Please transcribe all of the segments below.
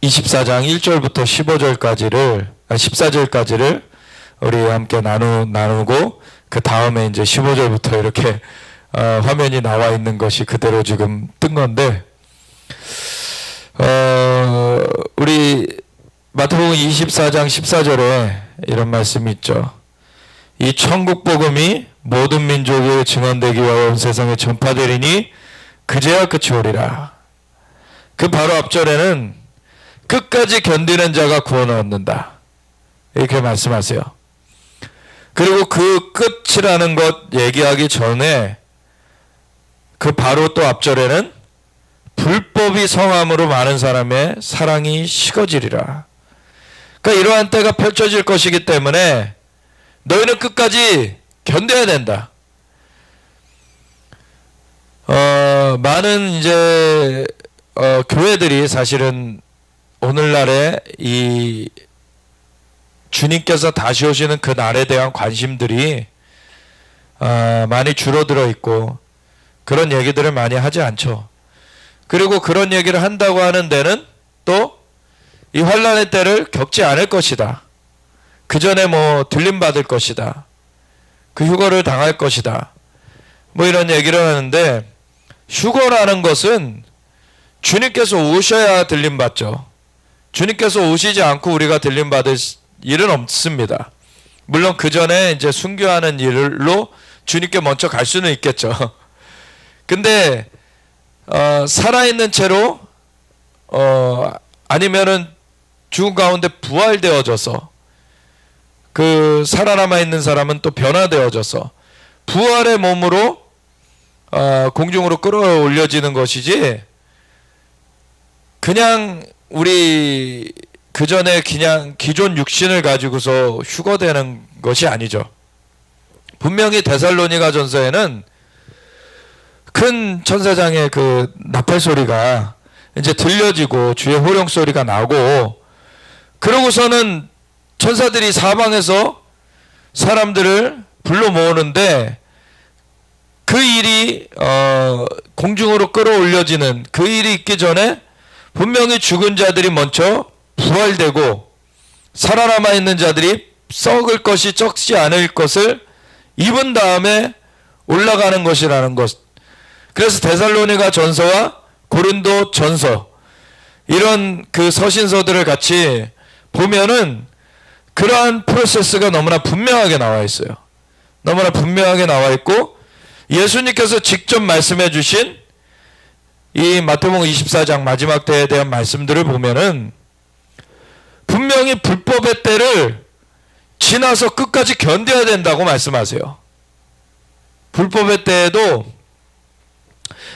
24장 1절부터 14절까지를 우리 함께 나누고 그 다음에 이제 15절부터 이렇게 화면이 나와 있는 것이 그대로 지금 뜬 건데, 우리 마태복음 24장 14절에 이런 말씀이 있죠. 이 천국 복음이 모든 민족에 증언되기와 온 세상에 전파되리니 그제야 끝이 오리라. 그 바로 앞절에는 끝까지 견디는 자가 구원을 얻는다, 이렇게 말씀하세요. 그리고 그 끝이라는 것 얘기하기 전에 그 바로 또 앞절에는 불법이 성함으로 많은 사람의 사랑이 식어지리라. 그러니까 이러한 때가 펼쳐질 것이기 때문에 너희는 끝까지 견뎌야 된다. 많은 이제 교회들이 사실은 오늘날에 이 주님께서 다시 오시는 그 날에 대한 관심들이 많이 줄어들어 있고 그런 얘기들을 많이 하지 않죠. 그리고 그런 얘기를 한다고 하는 데는 또 이 환난의 때를 겪지 않을 것이다. 그 전에 뭐 들림받을 것이다. 그 휴거를 당할 것이다. 뭐 이런 얘기를 하는데, 휴거라는 것은 주님께서 오셔야 들림받죠. 주님께서 오시지 않고 우리가 들림받을 일은 없습니다. 물론 그 전에 이제 순교하는 일로 주님께 먼저 갈 수는 있겠죠. 근데 살아있는 채로 아니면은 죽은 가운데 부활되어져서 그 살아남아 있는 사람은 또 변화되어져서 부활의 몸으로 공중으로 끌어올려지는 것이지, 그냥 우리 그 전에 그냥 기존 육신을 가지고서 휴거되는 것이 아니죠. 분명히 데살로니가 전서에는 큰 천사장의 그 나팔 소리가 이제 들려지고 주의 호령 소리가 나고, 그러고서는 천사들이 사방에서 사람들을 불러 모으는데, 그 일이 공중으로 끌어올려지는 그 일이 있기 전에 분명히 죽은 자들이 먼저 부활되고 살아남아 있는 자들이 썩을 것이 적지 않을 것을 입은 다음에 올라가는 것이라는 것. 그래서 데살로니가 전서와 고린도 전서, 이런 그 서신서들을 같이 보면은 그러한 프로세스가 너무나 분명하게 나와 있어요. 너무나 분명하게 나와 있고, 예수님께서 직접 말씀해 주신 이 마태복음 24장 마지막 때에 대한 말씀들을 보면은 분명히 불법의 때를 지나서 끝까지 견뎌야 된다고 말씀하세요. 불법의 때에도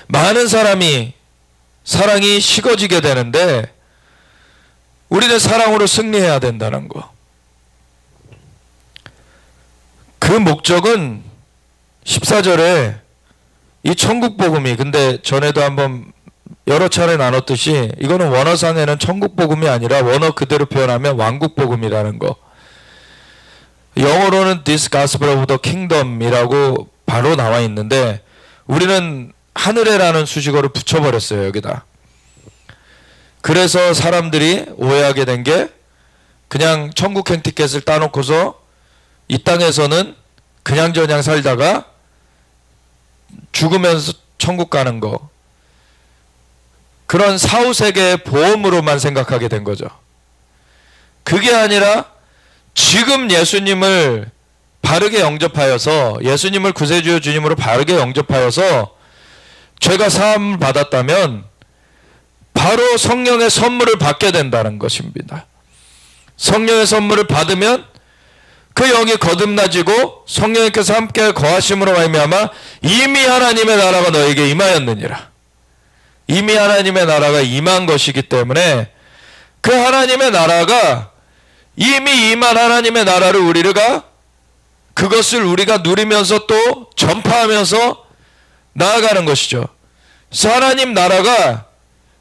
많은 사랑이 식어지게 되는데 우리는 사랑으로 승리해야 된다는 거. 그 목적은 14절에 이 천국 복음이, 근데 전에도 한번 여러 차례 나눴듯이 이거는 원어상에는 천국 복음이 아니라 원어 그대로 표현하면 왕국 복음이라는 거. 영어로는 This Gospel of the Kingdom이라고 바로 나와 있는데 우리는 하늘에라는 수식어를 붙여버렸어요, 여기다. 그래서 사람들이 오해하게 된 게, 그냥 천국 행티켓을 따놓고서 이 땅에서는 그냥저냥 살다가 죽으면서 천국 가는 거, 그런 사후세계의 보험으로만 생각하게 된 거죠. 그게 아니라 지금 예수님을 바르게 영접하여서, 예수님을 구세주여 주님으로 바르게 영접하여서 죄가 사함을 받았다면 바로 성령의 선물을 받게 된다는 것입니다. 성령의 선물을 받으면 그 영이 거듭나지고 성령님께서 함께 거하심으로 말미암아 이미 하나님의 나라가 너에게 임하였느니라. 이미 하나님의 나라가 임한 것이기 때문에 그 하나님의 나라가 이미 임한 하나님의 나라를 그것을 우리가 누리면서 또 전파하면서 나아가는 것이죠. 그래서 하나님 나라가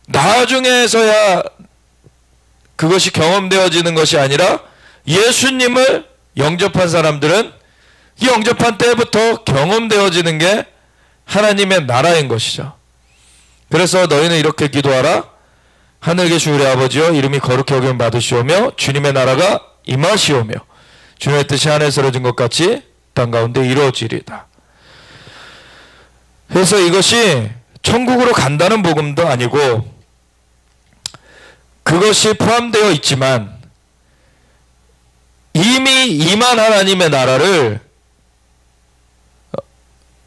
나중에서야 그것이 경험되어지는 것이 아니라 예수님을 영접한 사람들은 이 영접한 때부터 경험되어지는 게 하나님의 나라인 것이죠. 그래서 너희는 이렇게 기도하라. 하늘 계신 우리 아버지여 이름이 거룩히 여김 받으시오며 주님의 나라가 임하시오며 주님의 뜻이 하늘에서 이루어진 것 같이 땅 가운데 이루어지리다. 그래서 이것이 천국으로 간다는 복음도 아니고 그것이 포함되어 있지만 이미 임한 하나님의 나라를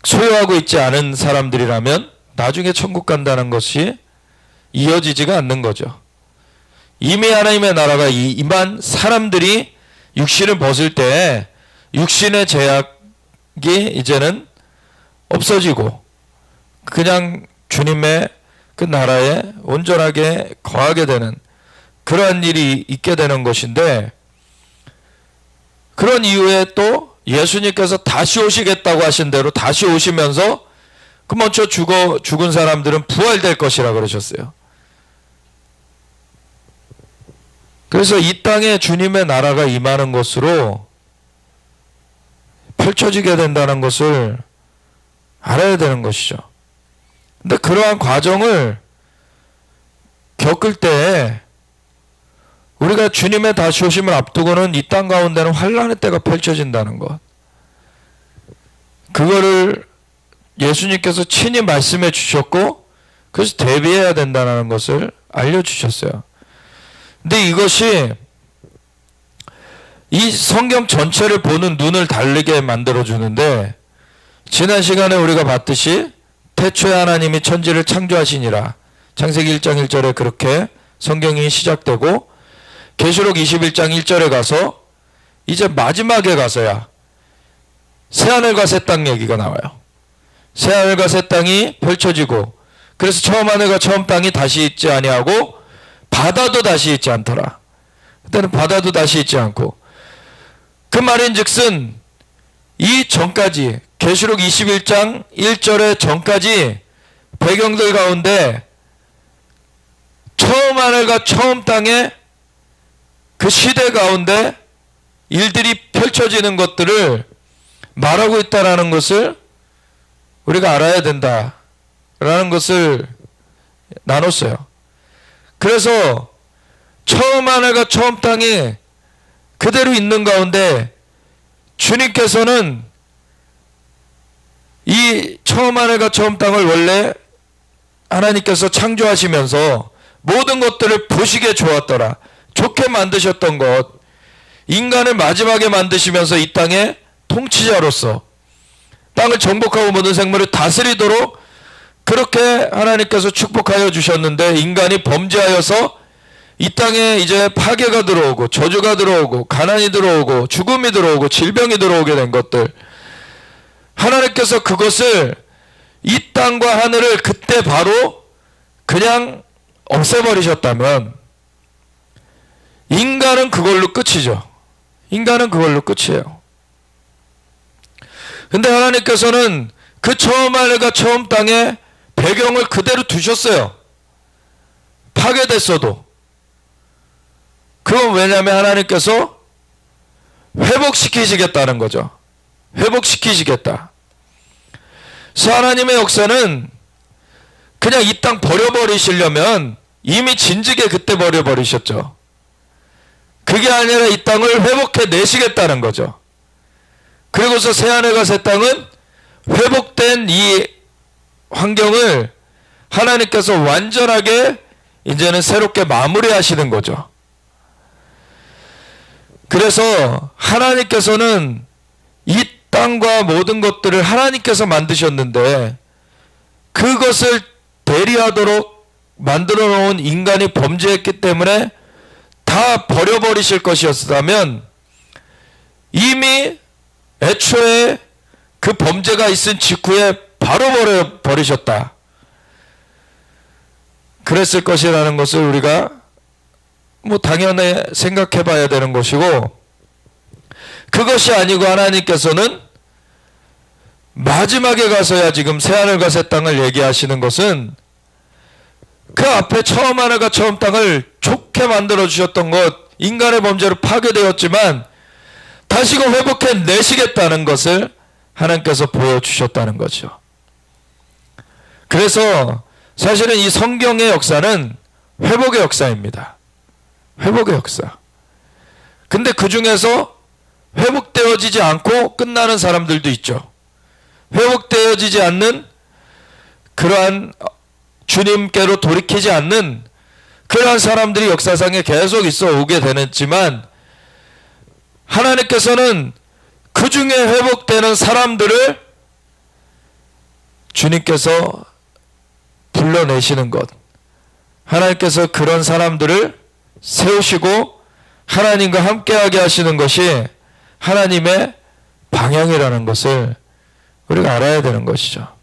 소유하고 있지 않은 사람들이라면 나중에 천국 간다는 것이 이어지지가 않는 거죠. 이미 하나님의 나라가 임한 사람들이 육신을 벗을 때 육신의 제약이 이제는 없어지고 그냥 주님의 그 나라에 온전하게 거하게 되는 그러한 일이 있게 되는 것인데, 그런 이후에 또 예수님께서 다시 오시겠다고 하신 대로 다시 오시면서 그 먼저 죽은 사람들은 부활될 것이라 그러셨어요. 그래서 이 땅에 주님의 나라가 임하는 것으로 펼쳐지게 된다는 것을 알아야 되는 것이죠. 근데 그러한 과정을 겪을 때 우리가 주님의 다시 오심을 앞두고는 이 땅 가운데는 환란의 때가 펼쳐진다는 것, 그거를 예수님께서 친히 말씀해 주셨고 그래서 대비해야 된다는 것을 알려주셨어요. 근데 이것이 이 성경 전체를 보는 눈을 다르게 만들어주는데, 지난 시간에 우리가 봤듯이 태초에 하나님이 천지를 창조하시니라, 창세기 1장 1절에 그렇게 성경이 시작되고 계시록 21장 1절에 가서 이제 마지막에 가서야 새하늘과 새 땅 얘기가 나와요. 새하늘과 새 땅이 펼쳐지고, 그래서 처음 하늘과 처음 땅이 다시 있지 아니하고 바다도 다시 있지 않더라. 그때는 바다도 다시 있지 않고, 그 말인즉슨 이 전까지 계시록 21장 1절의 전까지 배경들 가운데 처음 하늘과 처음 땅의 그 시대 가운데 일들이 펼쳐지는 것들을 말하고 있다는 것을 우리가 알아야 된다라는 것을 나눴어요. 그래서 처음 하늘과 처음 땅이 그대로 있는 가운데 주님께서는 이 처음 하늘과 처음 땅을 원래 하나님께서 창조하시면서 모든 것들을 보시기에 좋았더라, 좋게 만드셨던 것, 인간을 마지막에 만드시면서 이 땅의 통치자로서 땅을 정복하고 모든 생물을 다스리도록 그렇게 하나님께서 축복하여 주셨는데, 인간이 범죄하여서 이 땅에 이제 파괴가 들어오고 저주가 들어오고 가난이 들어오고 죽음이 들어오고 질병이 들어오게 된 것들, 하나님께서 그것을 이 땅과 하늘을 그때 바로 그냥 없애버리셨다면 인간은 그걸로 끝이죠. 인간은 그걸로 끝이에요. 근데 하나님께서는 그 처음 하늘과 처음 땅의 배경을 그대로 두셨어요. 파괴됐어도. 그건 왜냐하면 하나님께서 회복시키시겠다는 거죠. 회복시키시겠다. 그래서 하나님의 역사는 그냥 이 땅 버려버리시려면 이미 진즉에 그때 버려버리셨죠. 그게 아니라 이 땅을 회복해 내시겠다는 거죠. 그리고서 새하늘과 새 땅은 회복된 이 환경을 하나님께서 완전하게 이제는 새롭게 마무리하시는 거죠. 그래서 하나님께서는 이 땅과 모든 것들을 하나님께서 만드셨는데 그것을 대리하도록 만들어 놓은 인간이 범죄했기 때문에 다 버려버리실 것이었다면 이미 애초에 그 범죄가 있은 직후에 바로 버리셨다. 그랬을 것이라는 것을 우리가 당연히 생각해 봐야 되는 것이고, 그것이 아니고 하나님께서는 마지막에 가서야 지금 새하늘과 새 땅을 얘기하시는 것은 그 앞에 처음 하늘과 처음 땅을 좋게 만들어 주셨던 것, 인간의 범죄로 파괴되었지만 다시금 회복해 내시겠다는 것을 하나님께서 보여주셨다는 거죠. 그래서 사실은 이 성경의 역사는 회복의 역사입니다. 회복의 역사. 근데 그 중에서 회복되어지지 않고 끝나는 사람들도 있죠. 회복되어지지 않는 그러한 주님께로 돌이키지 않는 그러한 사람들이 역사상에 계속 있어 오게 되는지만 하나님께서는 그 중에 회복되는 사람들을 주님께서 불러내시는 것, 하나님께서 그런 사람들을 세우시고 하나님과 함께하게 하시는 것이 하나님의 방향이라는 것을 우리가 알아야 되는 것이죠.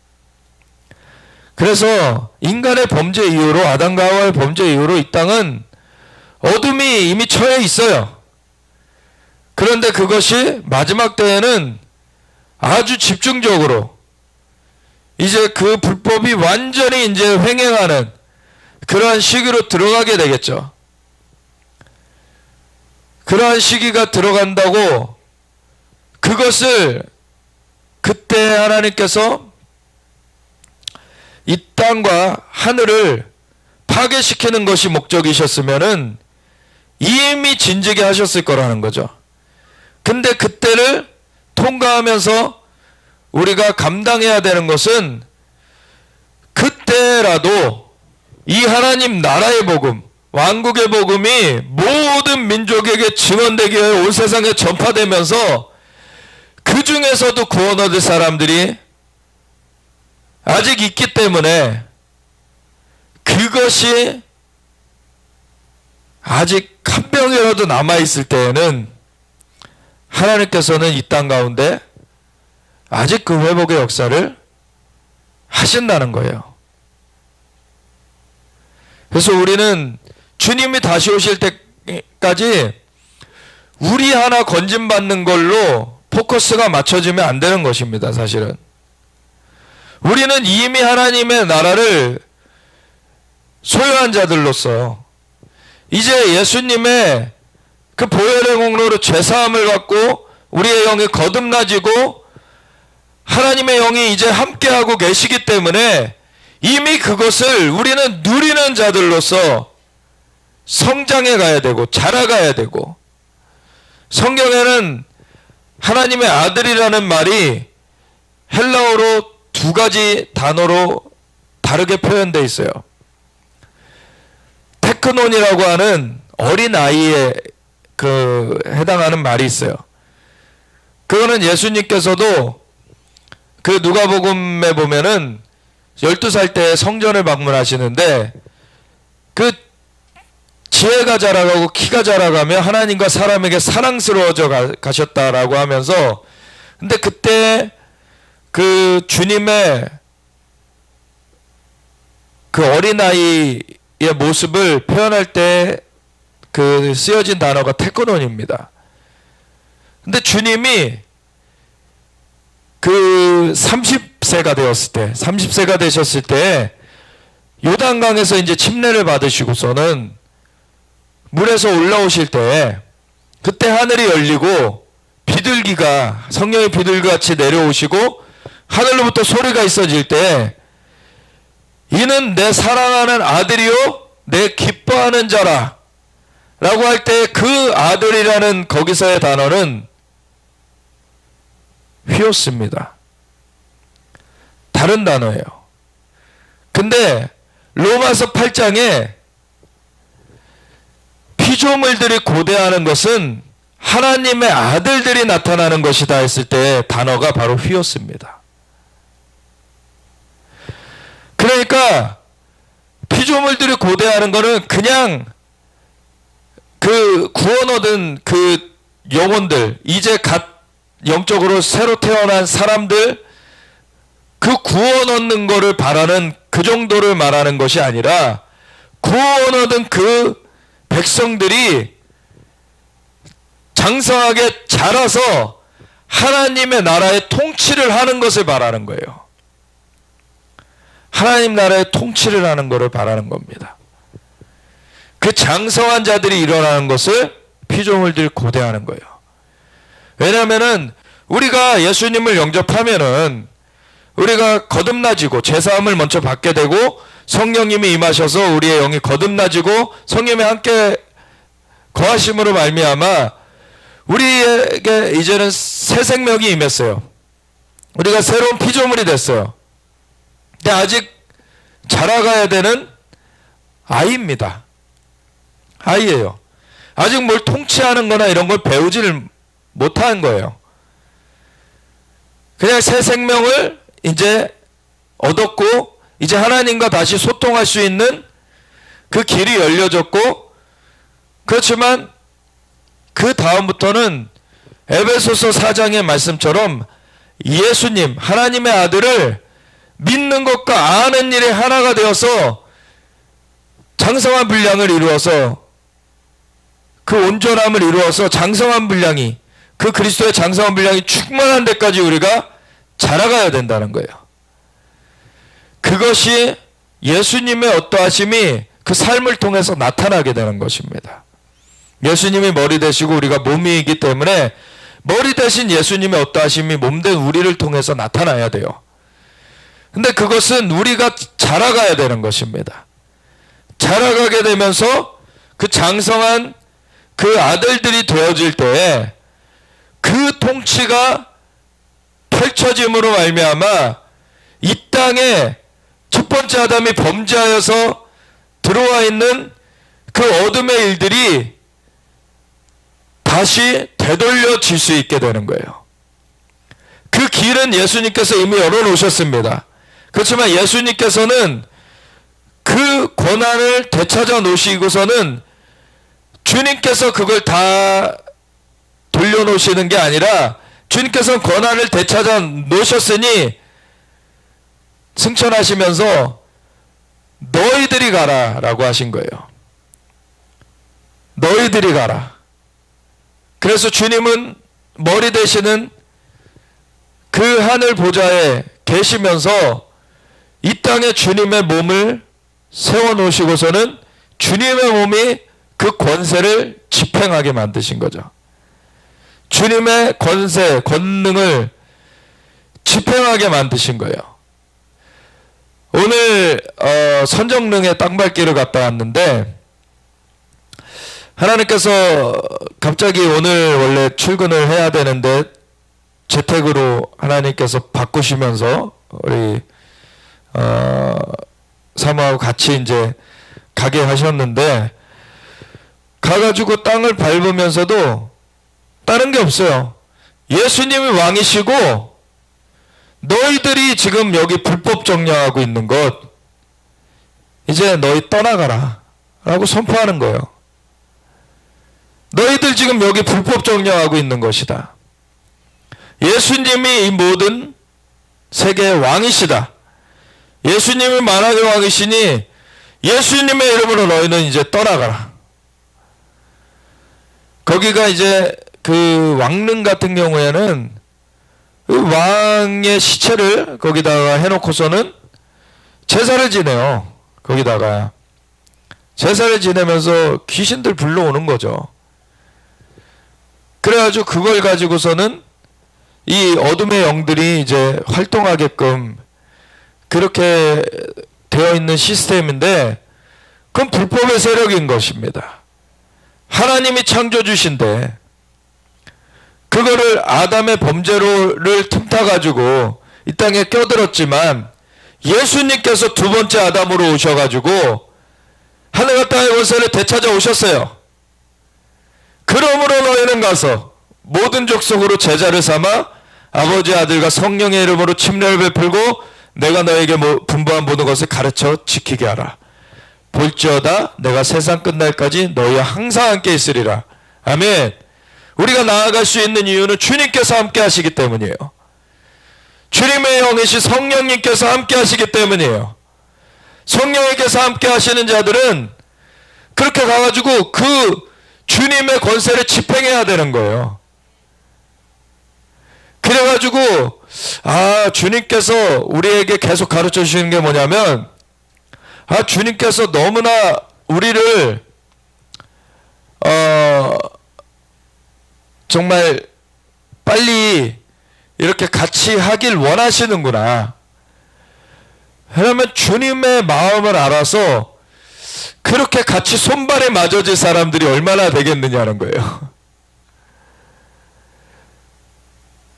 그래서 인간의 범죄 이후로, 아담과 하와의 범죄 이후로 이 땅은 어둠이 이미 처해 있어요. 그런데 그것이 마지막 때에는 아주 집중적으로 이제 그 불법이 완전히 이제 횡행하는 그러한 시기로 들어가게 되겠죠. 그러한 시기가 들어간다고 그것을 그때 하나님께서 이 땅과 하늘을 파괴시키는 것이 목적이셨으면은 이미 진즉에 하셨을 거라는 거죠. 근데 그때를 통과하면서 우리가 감당해야 되는 것은 그때라도 이 하나님 나라의 복음, 왕국의 복음이 모든 민족에게 증언되기 위해 온 세상에 전파되면서 그 중에서도 구원 얻을 사람들이 아직 있기 때문에 그것이 아직 한 명이라도 남아있을 때에는 하나님께서는 이 땅 가운데 아직 그 회복의 역사를 하신다는 거예요. 그래서 우리는 주님이 다시 오실 때까지 우리 하나 건진받는 걸로 포커스가 맞춰지면 안 되는 것입니다. 사실은 우리는 이미 하나님의 나라를 소유한 자들로서 이제 예수님의 그 보혈의 공로로 죄사함을 받고 우리의 영이 거듭나지고 하나님의 영이 이제 함께하고 계시기 때문에 이미 그것을 우리는 누리는 자들로서 성장해 가야 되고 자라가야 되고, 성경에는 하나님의 아들이라는 말이 헬라어로 두 가지 단어로 다르게 표현되어 있어요. 테크논이라고 하는 어린아이에 해당하는 말이 있어요. 그거는 예수님께서도 그 누가복음에 보면은 12살 때 성전을 방문하시는데 그 지혜가 자라가고 키가 자라가며 하나님과 사람에게 사랑스러워져 가셨다라고 하면서, 근데 그때 그 주님의 그 어린아이의 모습을 표현할 때 그 쓰여진 단어가 테크논입니다. 근데 주님이 그 30세가 되었을 때, 30세가 되셨을 때 요단강에서 이제 침례를 받으시고서는 물에서 올라오실 때 그때 하늘이 열리고 비둘기가, 성령의 비둘기같이 내려오시고 하늘로부터 소리가 있어질 때 이는 내 사랑하는 아들이요 내 기뻐하는 자라 라고 할 때 그 아들이라는 거기서의 단어는 휘었습니다. 다른 단어예요. 근데 로마서 8장에 피조물들이 고대하는 것은 하나님의 아들들이 나타나는 것이다 했을 때 단어가 바로 휘었습니다. 그러니까 피조물들이 고대하는 것은 그냥 그 구원 얻은 그 영혼들, 이제 갓 영적으로 새로 태어난 사람들, 그 구원 얻는 거를 바라는 그 정도를 말하는 것이 아니라 구원 얻은 그 백성들이 장성하게 자라서 하나님의 나라의 통치를 하는 것을 바라는 거예요. 하나님 나라의 통치를 하는 것을 바라는 겁니다. 그 장성한 자들이 일어나는 것을 피조물들이 고대하는 거예요. 왜냐하면은 우리가 예수님을 영접하면은 우리가 거듭나지고 죄사함을 먼저 받게 되고 성령님이 임하셔서 우리의 영이 거듭나지고 성령이 함께 거하심으로 말미암아 우리에게 이제는 새 생명이 임했어요. 우리가 새로운 피조물이 됐어요. 근데 아직 자라가야 되는 아이입니다. 아이예요. 아직 뭘 통치하는 거나 이런 걸 배우지를 못한 거예요. 그냥 새 생명을 이제 얻었고 이제 하나님과 다시 소통할 수 있는 그 길이 열려졌고, 그렇지만 그 다음부터는 에베소서 4장의 말씀처럼 예수님 하나님의 아들을 믿는 것과 아는 일이 하나가 되어서 장성한 분량을 이루어서 그 온전함을 이루어서 장성한 분량이 그 그리스도의 장성한 분량이 충만한 데까지 우리가 자라가야 된다는 거예요. 그것이 예수님의 어떠하심이 그 삶을 통해서 나타나게 되는 것입니다. 예수님이 머리 되시고 우리가 몸이기 때문에 머리 대신 예수님의 어떠하심이 몸된 우리를 통해서 나타나야 돼요. 근데 그것은 우리가 자라가야 되는 것입니다. 자라가게 되면서 그 장성한 그 아들들이 되어질 때에 그 통치가 펼쳐짐으로 말미암아 이 땅에 첫 번째 아담이 범죄하여서 들어와 있는 그 어둠의 일들이 다시 되돌려질 수 있게 되는 거예요. 그 길은 예수님께서 이미 열어놓으셨습니다. 그렇지만 예수님께서는 그 권한을 되찾아 놓으시고서는 주님께서 그걸 다 돌려놓으시는 게 아니라 주님께서는 권한을 되찾아 놓으셨으니 승천하시면서 너희들이 가라 라고 하신 거예요. 너희들이 가라. 그래서 주님은 머리 되시는 그 하늘 보좌에 계시면서 이 땅에 주님의 몸을 세워놓으시고서는 주님의 몸이 그 권세를 집행하게 만드신 거죠. 주님의 권세, 권능을 집행하게 만드신 거예요. 오늘 선정릉에 땅밟기를 갔다 왔는데 하나님께서 갑자기 오늘 원래 출근을 해야 되는데 재택으로 하나님께서 바꾸시면서 우리 사모하고 같이 이제 가게 하셨는데 가가지고 땅을 밟으면서도 다른 게 없어요. 예수님이 왕이시고 너희들이 지금 여기 불법 정령하고 있는 것 이제 너희 떠나가라 라고 선포하는 거예요. 너희들 지금 여기 불법 정령하고 있는 것이다. 예수님이 이 모든 세계의 왕이시다. 예수님이 만왕의 왕이시니 예수님의 이름으로 너희는 이제 떠나가라. 거기가 이제 그 왕릉 같은 경우에는 그 왕의 시체를 거기다가 해놓고서는 제사를 지내요. 거기다가 제사를 지내면서 귀신들 불러오는 거죠. 그래가지고 그걸 가지고서는 이 어둠의 영들이 이제 활동하게끔 그렇게 되어 있는 시스템인데 그건 불법의 세력인 것입니다. 하나님이 창조주신데 그거를 아담의 범죄를 틈타가지고 이 땅에 껴들었지만 예수님께서 두 번째 아담으로 오셔가지고 하늘과 땅의 권세를 되찾아 오셨어요. 그러므로 너희는 가서 모든 족속으로 제자를 삼아 아버지 아들과 성령의 이름으로 침례를 베풀고 내가 너에게 분부한 모든 것을 가르쳐 지키게 하라. 볼지어다 내가 세상 끝날까지 너희와 항상 함께 있으리라. 아멘. 우리가 나아갈 수 있는 이유는 주님께서 함께 하시기 때문이에요. 주님의 영이신 성령님께서 함께 하시기 때문이에요. 성령님께서 함께 하시는 자들은 그렇게 가가지고 그 주님의 권세를 집행해야 되는 거예요. 그래가지고 주님께서 우리에게 계속 가르쳐 주시는 게 뭐냐면 주님께서 너무나 우리를 정말 빨리 이렇게 같이 하길 원하시는구나. 왜냐하면 주님의 마음을 알아서 그렇게 같이 손발이 맞아질 사람들이 얼마나 되겠느냐는 거예요.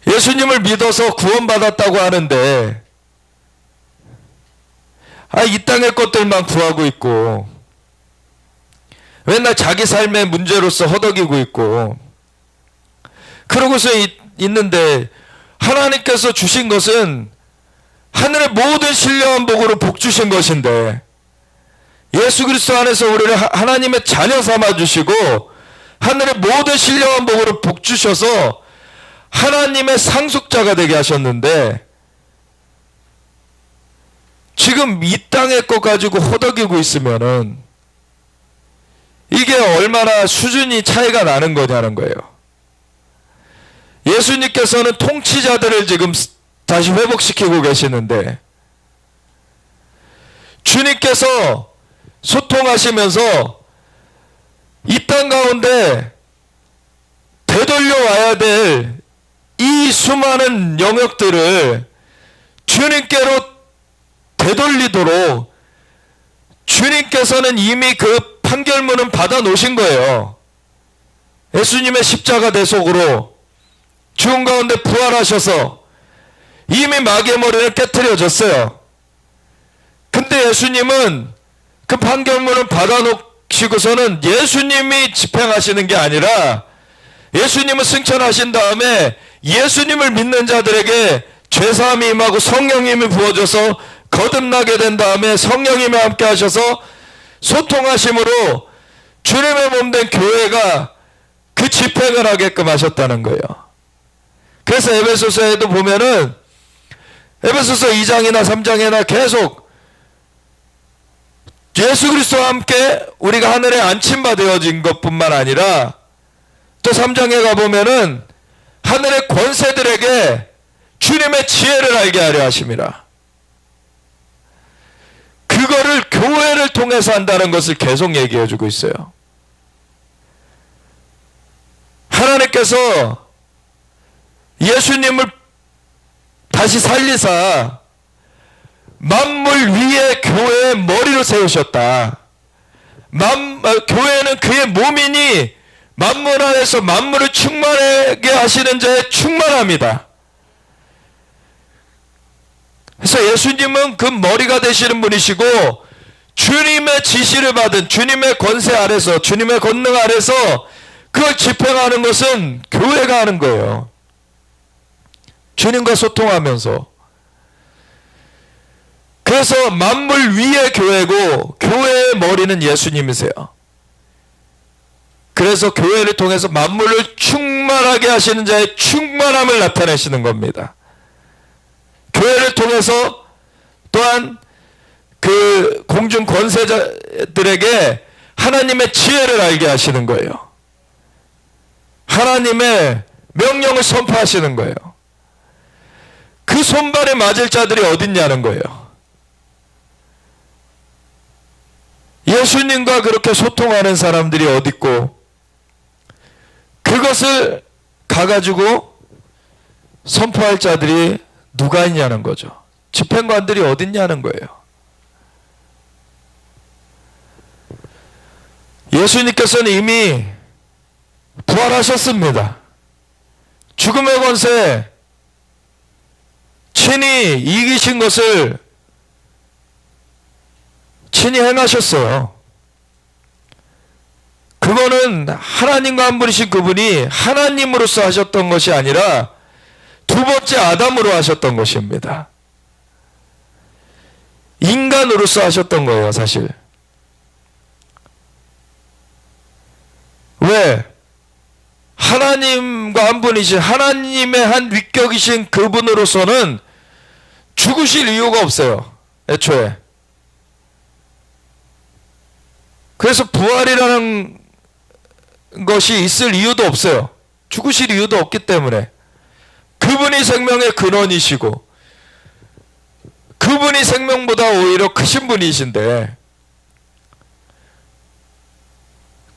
예수님을 믿어서 구원받았다고 하는데 이 땅의 것들만 구하고 있고 맨날 자기 삶의 문제로서 허덕이고 있고 그러고서 있는데, 하나님께서 주신 것은 하늘의 모든 신령한 복으로 복 주신 것인데 예수 그리스도 안에서 우리를 하나님의 자녀 삼아 주시고 하늘의 모든 신령한 복으로 복 주셔서 하나님의 상속자가 되게 하셨는데, 지금 이 땅의 것 가지고 허덕이고 있으면은 이게 얼마나 수준이 차이가 나는 거냐는 거예요. 예수님께서는 통치자들을 지금 다시 회복시키고 계시는데, 주님께서 소통하시면서 이 땅 가운데 되돌려 와야 될 이 수많은 영역들을 주님께로 되돌리도록 주님께서는 이미 그 판결문은 받아 놓으신 거예요. 예수님의 십자가 대속으로 죽은 가운데 부활하셔서 이미 마귀의 머리를 깨트려졌어요. 근데 예수님은 그 판결문을 받아 놓으시고서는 예수님이 집행하시는 게 아니라 예수님은 승천하신 다음에 예수님을 믿는 자들에게 죄사함이 임하고 성령님이 부어져서 거듭나게 된 다음에 성령님이 함께 하셔서 소통하심으로 주님의 몸된 교회가 그 집행을 하게끔 하셨다는 거예요. 그래서 에베소서에도 보면은 에베소서 2장이나 3장이나 계속 예수 그리스도와 함께 우리가 하늘에 안침받아진 것뿐만 아니라 또 3장에 가보면은 하늘의 권세들에게 주님의 지혜를 알게 하려 하심이라. 그거를 교회를 통해서 한다는 것을 계속 얘기해 주고 있어요. 하나님께서 예수님을 다시 살리사 만물 위에 교회의 머리로 세우셨다. 교회는 그의 몸이니 만물 안에서 만물을 충만하게 하시는 자의 충만함이다. 그래서 예수님은 그 머리가 되시는 분이시고 주님의 지시를 받은 주님의 권세 아래서 주님의 권능 아래서 그걸 집행하는 것은 교회가 하는 거예요. 주님과 소통하면서. 그래서 만물 위의 교회고 교회의 머리는 예수님이세요. 그래서 교회를 통해서 만물을 충만하게 하시는 자의 충만함을 나타내시는 겁니다. 교회를 통해서 또한 그 공중 권세자들에게 하나님의 지혜를 알게 하시는 거예요. 하나님의 명령을 선포하시는 거예요. 그 손발에 맞을 자들이 어딨냐는 거예요. 예수님과 그렇게 소통하는 사람들이 어딨고 그것을 가가지고 선포할 자들이 누가 있냐는 거죠. 집행관들이 어딨냐는 거예요. 예수님께서는 이미 부활하셨습니다. 죽음의 권세 친히 이기신 것을 친히 행하셨어요. 그거는 하나님과 한 분이신 그분이 하나님으로서 하셨던 것이 아니라 두 번째 아담으로 하셨던 것입니다. 인간으로서 하셨던 거예요, 사실. 왜? 하나님과 한 분이신 하나님의 한 위격이신 그분으로서는 죽으실 이유가 없어요, 애초에. 그래서 부활이라는 것이 있을 이유도 없어요. 죽으실 이유도 없기 때문에. 그분이 생명의 근원이시고 그분이 생명보다 오히려 크신 분이신데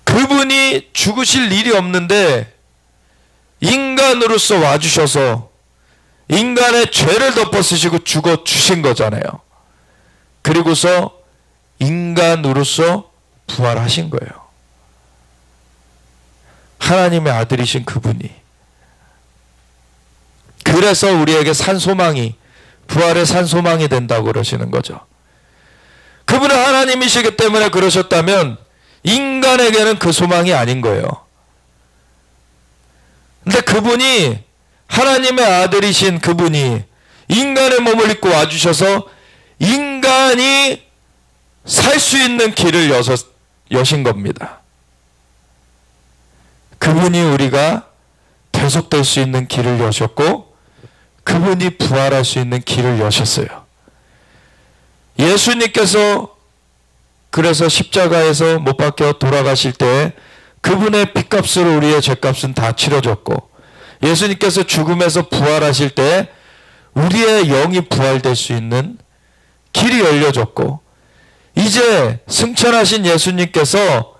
그분이 죽으실 일이 없는데 인간으로서 와주셔서 인간의 죄를 덮어쓰시고 죽어주신 거잖아요. 그리고서 인간으로서 부활하신 거예요. 하나님의 아들이신 그분이. 그래서 우리에게 산소망이, 부활의 산소망이 된다고 그러시는 거죠. 그분은 하나님이시기 때문에 그러셨다면 인간에게는 그 소망이 아닌 거예요. 근데 그분이, 하나님의 아들이신 그분이 인간의 몸을 입고 와주셔서 인간이 살 수 있는 길을 여신 겁니다. 그분이 우리가 대속될 수 있는 길을 여셨고, 그분이 부활할 수 있는 길을 여셨어요. 예수님께서 그래서 십자가에서 못 박혀 돌아가실 때 그분의 핏값으로 우리의 죄값은 다 치러졌고, 예수님께서 죽음에서 부활하실 때 우리의 영이 부활될 수 있는 길이 열려졌고, 이제 승천하신 예수님께서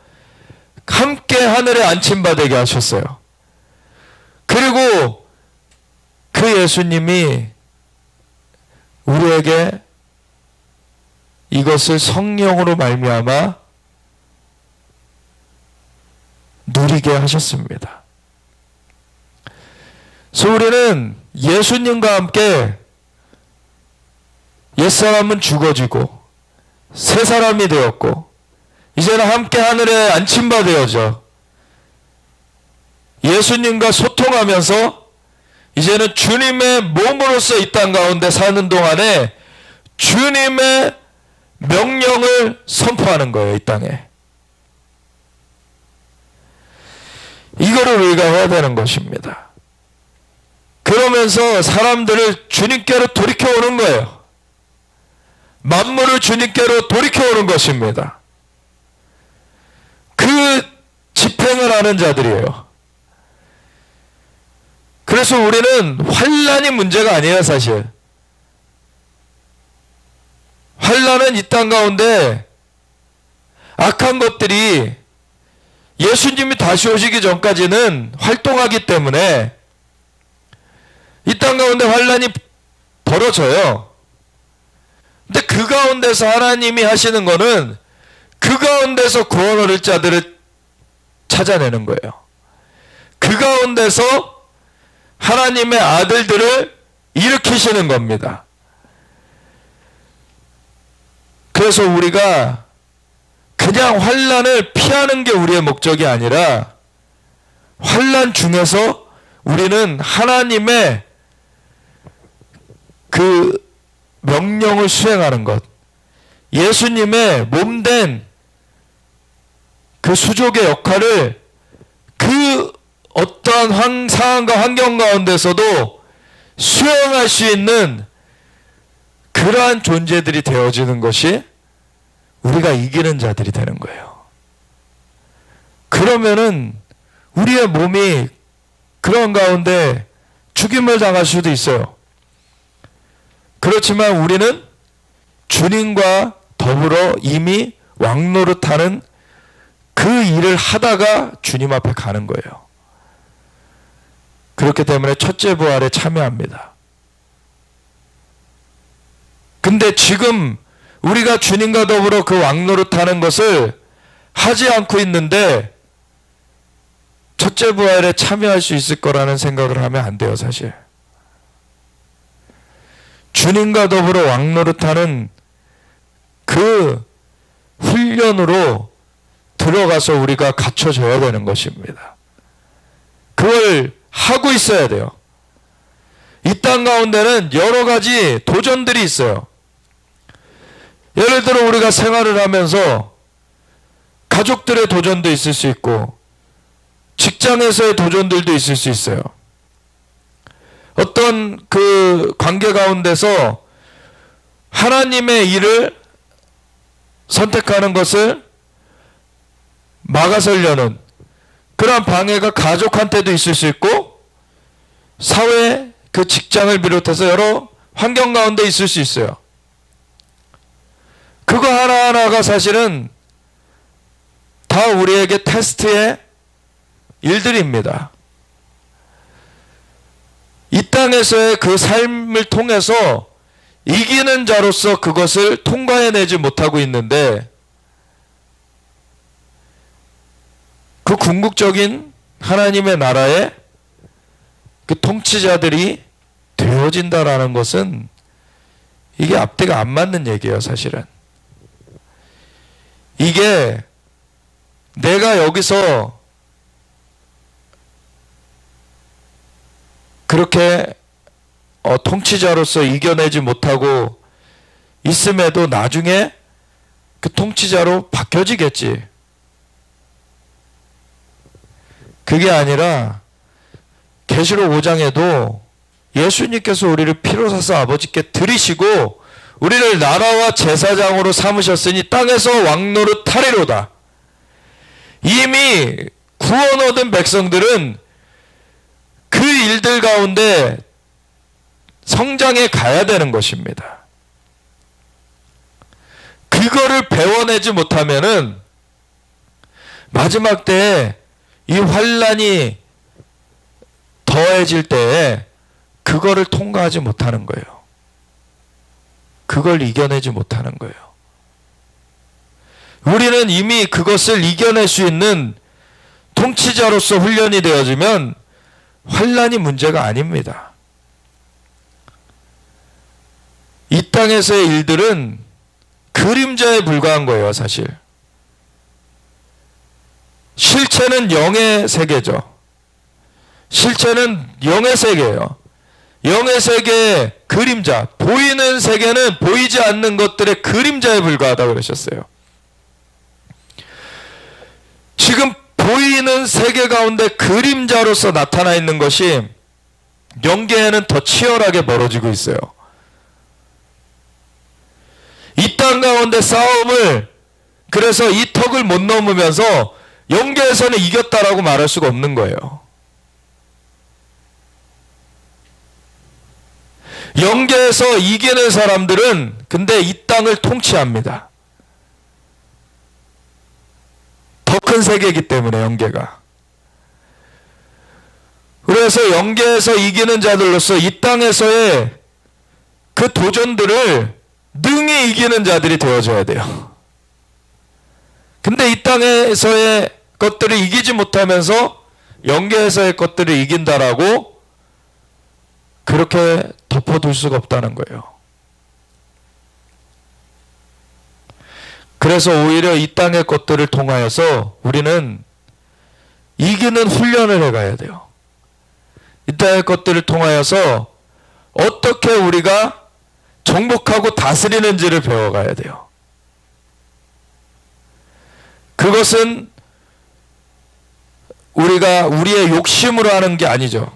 함께 하늘에 안침받게 하셨어요. 그리고 그 예수님이 우리에게 이것을 성령으로 말미암아 누리게 하셨습니다. 그래서 우리는 예수님과 함께 옛사람은 죽어지고 새 사람이 되었고, 이제는 함께 하늘에 안침받아야죠. 예수님과 소통하면서 이제는 주님의 몸으로서 이 땅 가운데 사는 동안에 주님의 명령을 선포하는 거예요, 이 땅에. 이거를 우리가 해야 되는 것입니다. 그러면서 사람들을 주님께로 돌이켜오는 거예요. 만물을 주님께로 돌이켜오는 것입니다. 그 집행을 하는 자들이에요. 그래서 우리는 환난이 문제가 아니에요, 사실. 환난은 이 땅 가운데 악한 것들이 예수님이 다시 오시기 전까지는 활동하기 때문에 이 땅 가운데 환난이 벌어져요. 근데 그 가운데서 하나님이 하시는 거는 그 가운데서 구원 얻을 자들을 찾아내는 거예요. 그 가운데서 하나님의 아들들을 일으키시는 겁니다. 그래서 우리가 그냥 환난을 피하는 게 우리의 목적이 아니라 환난 중에서 우리는 하나님의 그 명령을 수행하는 것, 예수님의 몸된 그 수족의 역할을 그 어떠한 상황과 환경 가운데서도 수행할 수 있는 그러한 존재들이 되어지는 것이 우리가 이기는 자들이 되는 거예요. 그러면은 우리의 몸이 그런 가운데 죽임을 당할 수도 있어요. 그렇지만 우리는 주님과 더불어 이미 왕노릇하는 그 일을 하다가 주님 앞에 가는 거예요. 그렇기 때문에 첫째 부활에 참여합니다. 근데 지금 우리가 주님과 더불어 그 왕노릇하는 것을 하지 않고 있는데 첫째 부활에 참여할 수 있을 거라는 생각을 하면 안 돼요, 사실. 주님과 더불어 왕노릇하는 그 훈련으로 들어가서 우리가 갖춰져야 되는 것입니다. 그걸 하고 있어야 돼요. 이 땅 가운데는 여러 가지 도전들이 있어요. 예를 들어 우리가 생활을 하면서 가족들의 도전도 있을 수 있고 직장에서의 도전들도 있을 수 있어요. 어떤 그 관계 가운데서 하나님의 일을 선택하는 것을 막아서려는 그런 방해가 가족한테도 있을 수 있고 사회, 그 직장을 비롯해서 여러 환경 가운데 있을 수 있어요. 그거 하나하나가 사실은 다 우리에게 테스트의 일들입니다. 이 땅에서의 그 삶을 통해서 이기는 자로서 그것을 통과해내지 못하고 있는데, 그 궁극적인 하나님의 나라의 그 통치자들이 되어진다라는 것은 이게 앞뒤가 안 맞는 얘기예요, 사실은. 이게 내가 여기서 그렇게 통치자로서 이겨내지 못하고 있음에도 나중에 그 통치자로 바뀌어지겠지. 그게 아니라 계시록 5장에도 예수님께서 우리를 피로 사서 아버지께 드리시고 우리를 나라와 제사장으로 삼으셨으니 땅에서 왕노릇 하리로다. 이미 구원 얻은 백성들은 그 일들 가운데 성장해 가야 되는 것입니다. 그거를 배워내지 못하면은 마지막 때에 이 환란이 더해질 때에 그거를 통과하지 못하는 거예요. 그걸 이겨내지 못하는 거예요. 우리는 이미 그것을 이겨낼 수 있는 통치자로서 훈련이 되어지면 환란이 문제가 아닙니다. 이 땅에서의 일들은 그림자에 불과한 거예요, 사실. 실체는 영의 세계죠. 실체는 영의 세계예요. 영의 세계의 그림자, 보이는 세계는 보이지 않는 것들의 그림자에 불과하다고 그러셨어요. 지금 보이는 세계 가운데 그림자로서 나타나 있는 것이 영계에는 더 치열하게 벌어지고 있어요. 이 땅 가운데 싸움을, 그래서 이 턱을 못 넘으면서 영계에서는 이겼다라고 말할 수가 없는 거예요. 영계에서 이기는 사람들은 근데 이 땅을 통치합니다. 더 큰 세계이기 때문에 영계가. 그래서 영계에서 이기는 자들로서 이 땅에서의 그 도전들을 능히 이기는 자들이 되어줘야 돼요. 근데 이 땅에서의 것들을 이기지 못하면서 영계에서의 것들을 이긴다라고 그렇게 덮어둘 수가 없다는 거예요. 그래서 오히려 이 땅의 것들을 통하여서 우리는 이기는 훈련을 해가야 돼요. 이 땅의 것들을 통하여서 어떻게 우리가 정복하고 다스리는지를 배워가야 돼요. 그것은 우리가 우리의 욕심으로 하는 게 아니죠.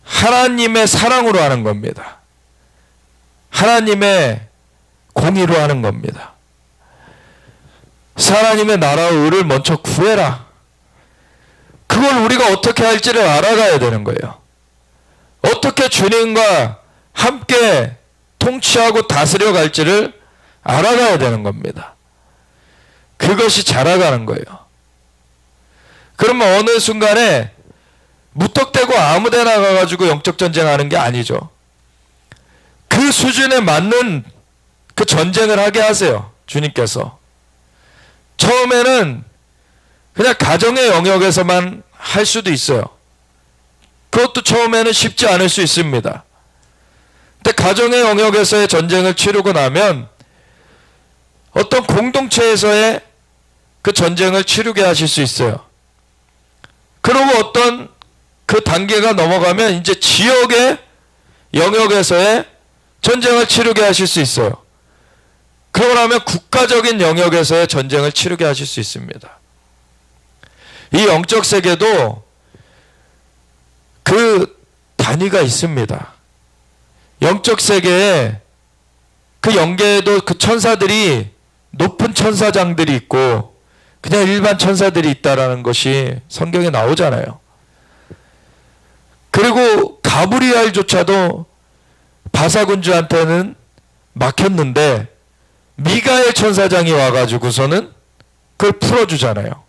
하나님의 사랑으로 하는 겁니다. 하나님의 공의로 하는 겁니다. 하나님의 나라와 의를 먼저 구해라. 그걸 우리가 어떻게 할지를 알아가야 되는 거예요. 어떻게 주님과 함께 통치하고 다스려 갈지를 알아가야 되는 겁니다. 그것이 자라가는 거예요. 그러면 어느 순간에 무턱대고 아무데나 가가지고 영적 전쟁하는 게 아니죠. 그 수준에 맞는 그 전쟁을 하게 하세요, 주님께서. 처음에는 그냥 가정의 영역에서만 할 수도 있어요. 그것도 처음에는 쉽지 않을 수 있습니다. 근데 가정의 영역에서의 전쟁을 치르고 나면 어떤 공동체에서의 그 전쟁을 치르게 하실 수 있어요. 그리고 어떤 그 단계가 넘어가면 이제 지역의 영역에서의 전쟁을 치르게 하실 수 있어요. 그러고 나면 국가적인 영역에서의 전쟁을 치르게 하실 수 있습니다. 이 영적 세계도 그 단위가 있습니다. 영적 세계에 그 영계에도 그 천사들이 높은 천사장들이 있고 그냥 일반 천사들이 있다라는 것이 성경에 나오잖아요. 그리고 가브리엘조차도 바사군주한테는 막혔는데 미가엘 천사장이 와가지고서는 그걸 풀어주잖아요.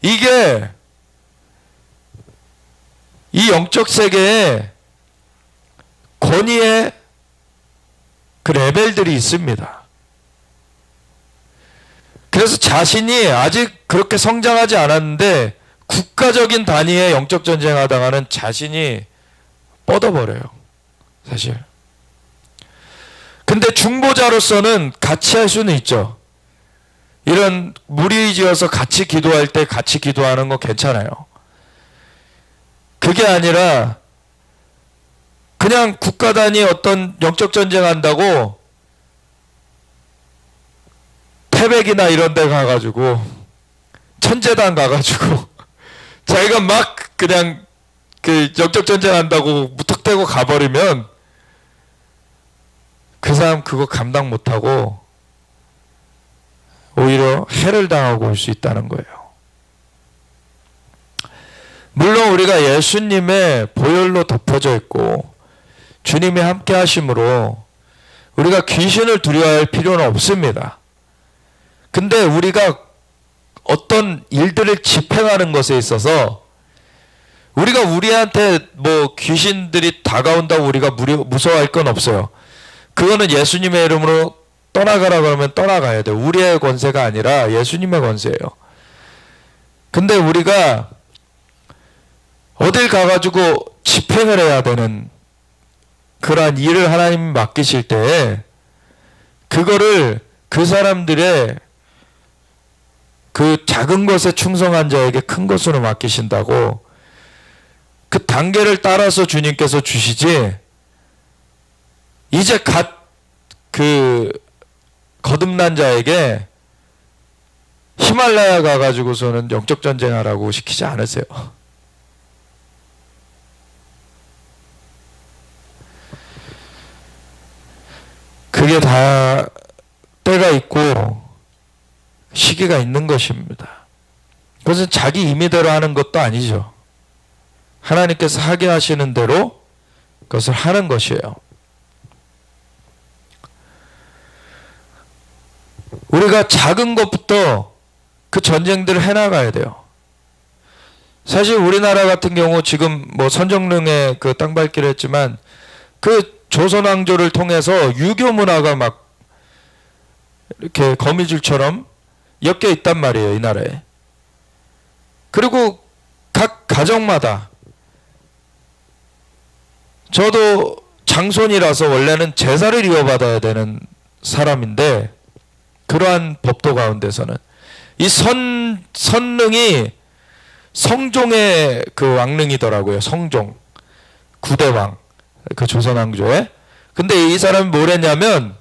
이게 이 영적 세계에 권위의 그 레벨들이 있습니다. 그래서 자신이 아직 그렇게 성장하지 않았는데 국가적인 단위의 영적 전쟁 하다가는 자신이 뻗어버려요. 사실. 근데 중보자로서는 같이 할 수는 있죠. 이런 무리지어서 같이 기도할 때 같이 기도하는 거 괜찮아요. 그게 아니라 그냥 국가 단위 어떤 영적 전쟁 한다고 태백이나 이런 데 가가지고 천재단 가가지고 자기가 막 그냥 그 영적 전쟁 한다고 무턱대고 가버리면 그 사람 그거 감당 못하고 오히려 해를 당하고 올 수 있다는 거예요. 물론 우리가 예수님의 보혈로 덮어져 있고 주님이 함께 하심으로 우리가 귀신을 두려워할 필요는 없습니다. 근데 우리가 어떤 일들을 집행하는 것에 있어서 우리가 우리한테 뭐 귀신들이 다가온다고 우리가 무서워할 건 없어요. 그거는 예수님의 이름으로 떠나가라 그러면 떠나가야 돼요. 우리의 권세가 아니라 예수님의 권세예요. 근데 우리가 어딜 가가지고 집행을 해야 되는 그러한 일을 하나님 맡기실 때 그거를 그 사람들의 그 작은 것에 충성한 자에게 큰 것으로 맡기신다고 그 단계를 따라서 주님께서 주시지 이제 그 거듭난 자에게 히말라야 가가지고서는 영적 전쟁하라고 시키지 않으세요. 그게 다 때가 있고 시기가 있는 것입니다. 그것은 자기 임의대로 하는 것도 아니죠. 하나님께서 하게 하시는 대로 그것을 하는 것이에요. 우리가 작은 것부터 그 전쟁들을 해나가야 돼요. 사실 우리나라 같은 경우 지금 뭐 선정릉에 그 땅밟기를 했지만 그 조선 왕조를 통해서 유교 문화가 막 이렇게 거미줄처럼 엮여 있단 말이에요, 이 나라에. 그리고 각 가정마다 저도 장손이라서 원래는 제사를 이어받아야 되는 사람인데 그러한 법도 가운데서는 이 선릉이 성종의 그 왕릉이더라고요. 성종 9대왕 그 조선왕조에. 근데 이 사람이 뭘 했냐면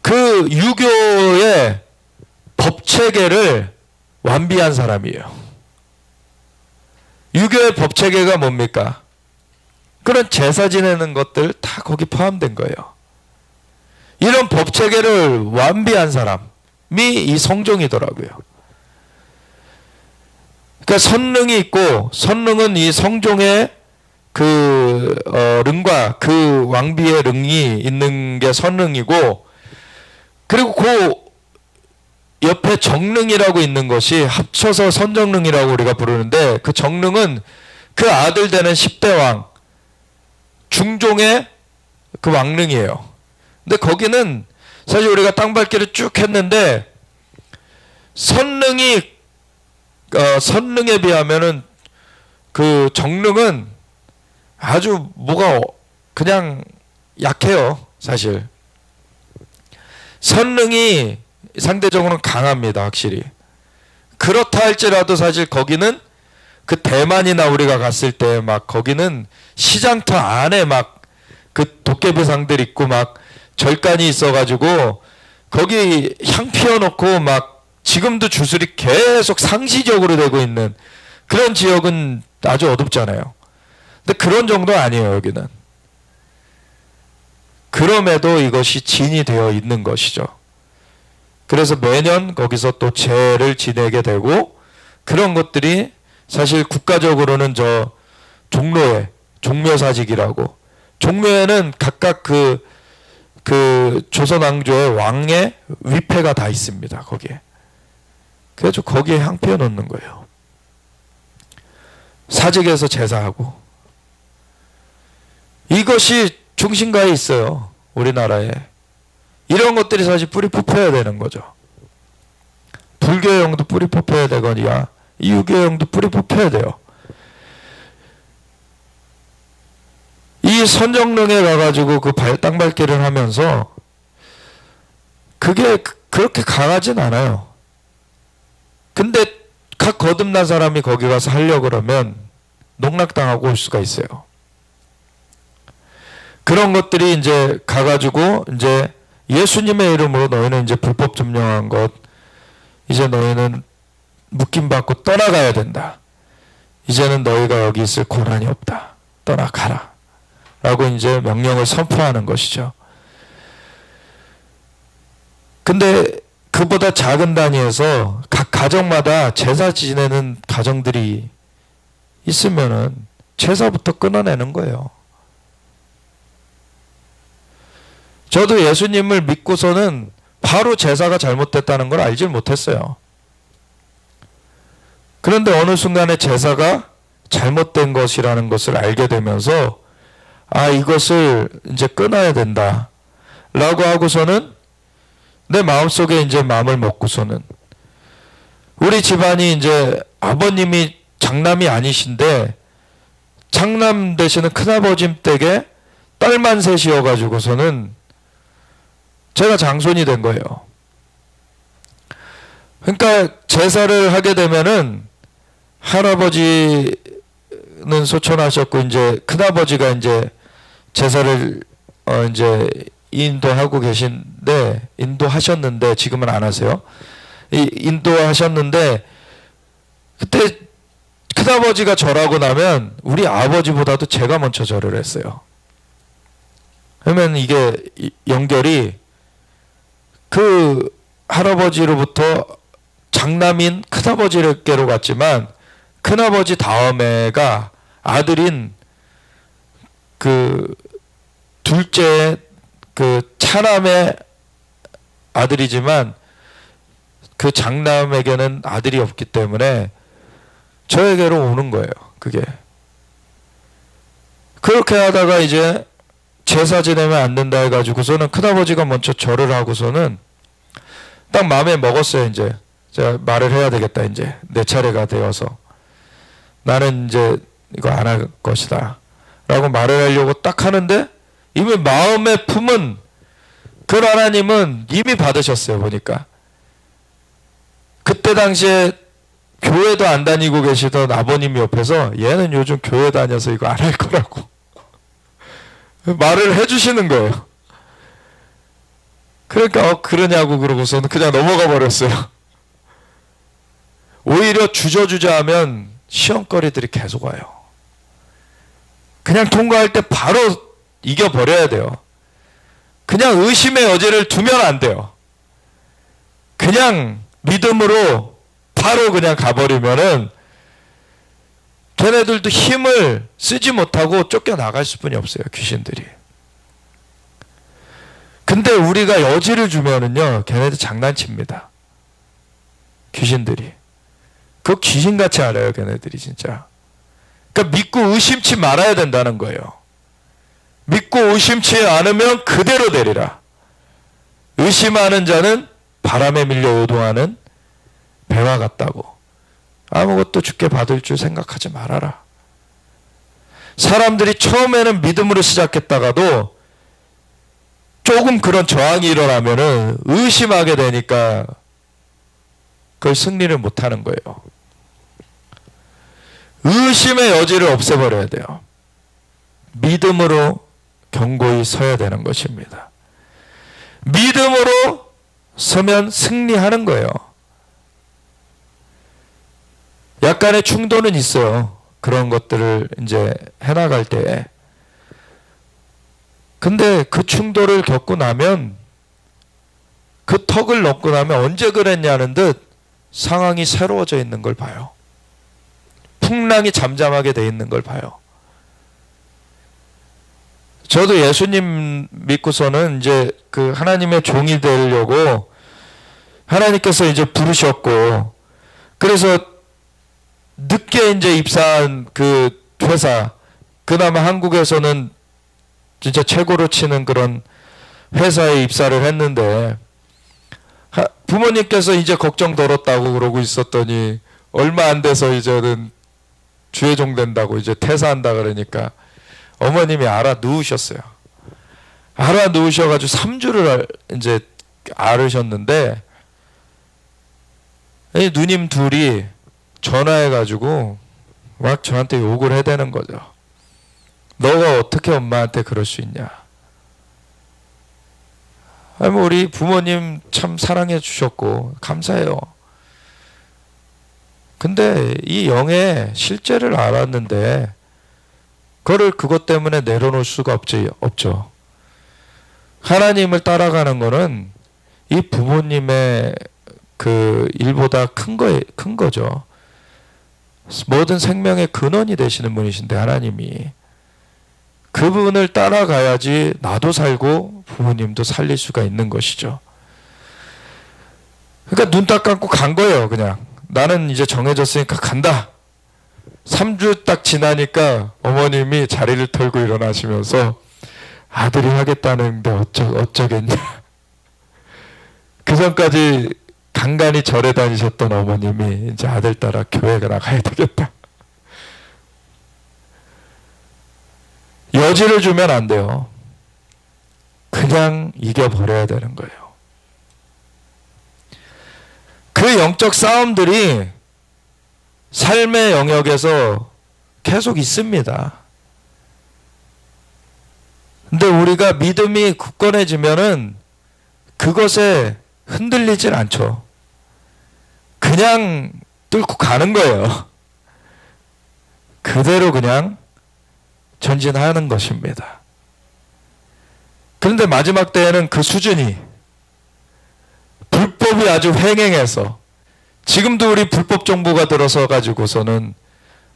그 유교의 법체계를 완비한 사람이에요. 유교의 법체계가 뭡니까? 그런 제사 지내는 것들 다 거기 포함된 거예요. 이런 법체계를 완비한 사람이 이 성종이더라고요. 그러니까 선릉이 있고 선릉은 이 성종의 그 릉과 그 왕비의 릉이 있는 게 선릉이고 그리고 그 옆에 정릉이라고 있는 것이 합쳐서 선정릉이라고 우리가 부르는데 그 정릉은 그 아들 되는 10대 왕 중종의 그 왕릉이에요. 근데 거기는 사실 우리가 땅밟기를 쭉 했는데 선릉에 비하면은 그 정릉은 아주 뭐가 그냥 약해요. 사실 선릉이 상대적으로는 강합니다. 확실히. 그렇다 할지라도 사실 거기는 그 대만이나 우리가 갔을 때 막 거기는 시장터 안에 막 그 도깨비상들 있고 막 절간이 있어가지고 거기 향 피워놓고 막 지금도 주술이 계속 상시적으로 되고 있는 그런 지역은 아주 어둡잖아요. 근데 그런 정도 아니에요. 여기는. 그럼에도 이것이 진이 되어 있는 것이죠. 그래서 매년 거기서 또 제를 지내게 되고 그런 것들이 사실 국가적으로는 저 종로에 종묘사직이라고 종묘에는 각각 그 조선 왕조의 왕의 위패가 다 있습니다. 거기에. 그래서 거기에 향 피워 놓는 거예요. 사직에서 제사하고 이것이 중심가에 있어요. 우리나라에. 이런 것들이 사실 뿌리 뽑혀야 되는 거죠. 불교형도 뿌리 뽑혀야 되거니와 유교형도 뿌리 뽑혀야 돼요. 이 선정릉에 가가지고 그 땅밟기를 하면서 그게 그렇게 강하진 않아요. 근데 각 거듭난 사람이 거기 가서 하려고 그러면 농락당하고 올 수가 있어요. 그런 것들이 이제 가가지고 이제 예수님의 이름으로 너희는 이제 불법 점령한 것, 이제 너희는 묶임받고 떠나가야 된다. 이제는 너희가 여기 있을 고난이 없다. 떠나가라. 라고 이제 명령을 선포하는 것이죠. 근데 그보다 작은 단위에서 각 가정마다 제사 지내는 가정들이 있으면은 제사부터 끊어내는 거예요. 저도 예수님을 믿고서는 바로 제사가 잘못됐다는 걸 알질 못했어요. 그런데 어느 순간에 제사가 잘못된 것이라는 것을 알게 되면서 아, 이것을 이제 끊어야 된다 라고 하고서는 내 마음속에 이제 마음을 먹고서는 우리 집안이 이제 아버님이 장남이 아니신데 장남 되시는 큰아버지 댁에 딸만 셋이어가지고서는 제가 장손이 된 거예요. 그러니까 제사를 하게 되면은 할아버지는 소천하셨고 이제 큰아버지가 이제 제사를 이제 인도하고 계신데 인도하셨는데 지금은 안 하세요. 인도하셨는데 그때 큰아버지가 절하고 나면 우리 아버지보다도 제가 먼저 절을 했어요. 그러면 이게 연결이 그 할아버지로부터 장남인 큰아버지께로 갔지만 큰아버지 다음에가 아들인 그 둘째 그 차남의 아들이지만 그 장남에게는 아들이 없기 때문에 저에게로 오는 거예요. 그게. 그렇게 하다가 이제 제사 지내면 안 된다 해가지고서는 큰아버지가 먼저 절을 하고서는 딱 마음에 먹었어요. 이제 제가 말을 해야 되겠다. 이제 내 차례가 되어서 나는 이제 이거 안 할 것이다 라고 말을 하려고 딱 하는데 이미 마음에 품은 그 하나님은 이미 받으셨어요. 보니까 그때 당시에 교회도 안 다니고 계시던 아버님이 옆에서 얘는 요즘 교회 다녀서 이거 안 할 거라고 말을 해주시는 거예요. 그러니까 그러냐고 그러고서는 그냥 넘어가 버렸어요. 오히려 주저주저 하면 시험거리들이 계속 와요. 그냥 통과할 때 바로 이겨버려야 돼요. 그냥 의심의 여지를 두면 안 돼요. 그냥 믿음으로 바로 그냥 가버리면은 걔네들도 힘을 쓰지 못하고 쫓겨나갈 수뿐이 없어요. 귀신들이. 근데 우리가 여지를 주면은요 걔네들 장난칩니다. 귀신들이. 그거 귀신같이 알아요. 걔네들이 진짜. 그러니까 믿고 의심치 말아야 된다는 거예요. 믿고 의심치 않으면 그대로 되리라. 의심하는 자는 바람에 밀려 요동하는 배와 같다고. 아무것도 주께 받을 줄 생각하지 말아라. 사람들이 처음에는 믿음으로 시작했다가도 조금 그런 저항이 일어나면은 의심하게 되니까 그걸 승리를 못하는 거예요. 의심의 여지를 없애버려야 돼요. 믿음으로 견고히 서야 되는 것입니다. 믿음으로 서면 승리하는 거예요. 약간의 충돌은 있어요. 그런 것들을 이제 해나갈 때에. 근데 그 충돌을 겪고 나면 그 턱을 넘고 나면 언제 그랬냐는 듯 상황이 새로워져 있는 걸 봐요. 풍랑이 잠잠하게 돼 있는 걸 봐요. 저도 예수님 믿고서는 이제 그 하나님의 종이 되려고 하나님께서 이제 부르셨고, 그래서 늦게 이제 입사한 그 회사, 그나마 한국에서는 진짜 최고로 치는 그런 회사에 입사를 했는데 부모님께서 이제 걱정 덜었다고 그러고 있었더니 얼마 안 돼서 이제는 주회종 된다고 이제 퇴사한다 그러니까 어머님이 알아 누우셨어요. 알아 누우셔가지고 3주를 이제 앓으셨는데 누님 둘이 전화해가지고 막 저한테 욕을 해대는 거죠. 너가 어떻게 엄마한테 그럴 수 있냐. 우리 부모님 참 사랑해 주셨고 감사해요. 근데 이 영의 실제를 알았는데 그거를 그것 때문에 내려놓을 수가 없죠. 하나님을 따라가는 거는 이 부모님의 그 일보다 큰 거죠. 모든 생명의 근원이 되시는 분이신데 하나님이 그분을 따라가야지 나도 살고 부모님도 살릴 수가 있는 것이죠. 그러니까 눈 딱 감고 간 거예요. 그냥 나는 이제 정해졌으니까 간다. 3주 딱 지나니까 어머님이 자리를 털고 일어나시면서 아들이 하겠다는데 어쩌겠냐. 그 전까지 간간히 절에 다니셨던 어머님이 이제 아들 따라 교회가 나가야 되겠다. 여지를 주면 안 돼요. 그냥 이겨버려야 되는 거예요. 그 영적 싸움들이 삶의 영역에서 계속 있습니다. 근데 우리가 믿음이 굳건해지면은 그것에 흔들리질 않죠. 그냥 뚫고 가는 거예요. 그대로 그냥 전진하는 것입니다. 그런데 마지막 때에는 그 수준이 불법이 아주 횡행해서 지금도 우리 불법 정부가 들어서 가지고서는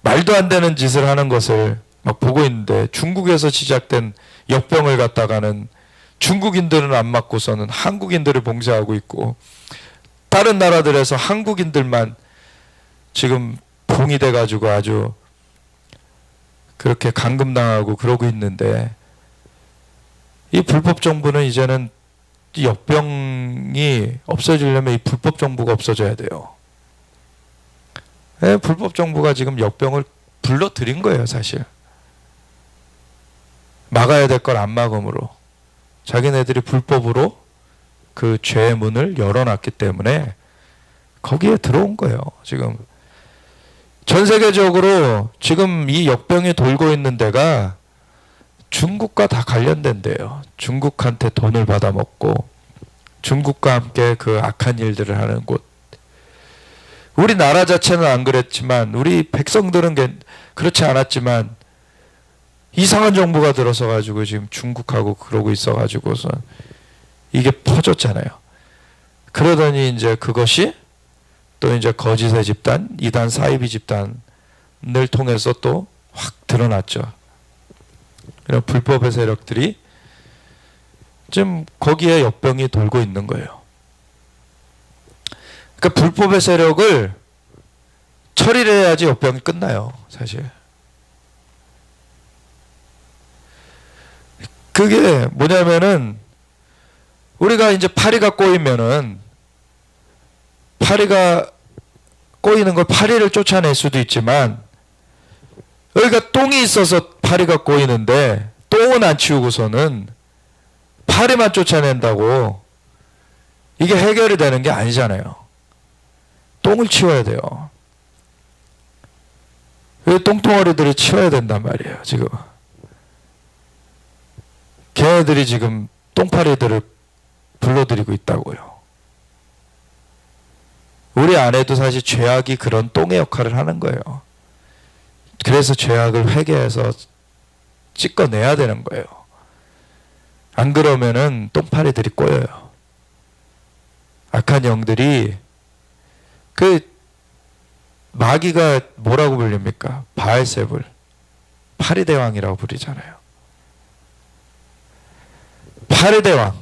말도 안 되는 짓을 하는 것을 막 보고 있는데 중국에서 시작된 역병을 갖다가는 중국인들은 안 맞고서는 한국인들을 봉쇄하고 있고 다른 나라들에서 한국인들만 지금 봉이 돼가지고 아주 그렇게 감금당하고 그러고 있는데 이 불법 정부는 이제는 이 역병이 없어지려면 이 불법 정부가 없어져야 돼요. 네, 불법 정부가 지금 역병을 불러들인 거예요, 사실. 막아야 될 걸 안 막음으로 자기네들이 불법으로 그 죄의 문을 열어놨기 때문에 거기에 들어온 거예요. 지금 전 세계적으로 지금 이 역병이 돌고 있는 데가 중국과 다 관련된 데예요. 중국한테 돈을 받아먹고 중국과 함께 그 악한 일들을 하는 곳. 우리나라 자체는 안 그랬지만 우리 백성들은 그렇지 않았지만 이상한 정부가 들어서 가지고 지금 중국하고 그러고 있어 가지고서 이게 퍼졌잖아요. 그러더니 이제 그것이 또 이제 거짓의 집단, 이단 사이비 집단을 통해서 또 확 드러났죠. 이런 불법의 세력들이 지금 거기에 역병이 돌고 있는 거예요. 그러니까 불법의 세력을 처리를 해야지 역병이 끝나요, 사실. 그게 뭐냐면은 우리가 이제 파리가 꼬이면은 파리가 꼬이는 걸 파리를 쫓아낼 수도 있지만 여기가 똥이 있어서 파리가 꼬이는데 똥은 안 치우고서는 파리만 쫓아낸다고 이게 해결이 되는 게 아니잖아요. 똥을 치워야 돼요. 왜 똥덩어리들을 치워야 된단 말이에요, 지금. 걔네들이 지금 똥파리들을 불러들이고 있다고요. 우리 안에도 사실 죄악이 그런 똥의 역할을 하는 거예요. 그래서 죄악을 회개해서 씻어내야 되는 거예요. 안 그러면은 똥파리들이 꼬여요. 악한 영들이 그 마귀가 뭐라고 불립니까? 바알세불, 파리대왕이라고 부르잖아요. 파리대왕,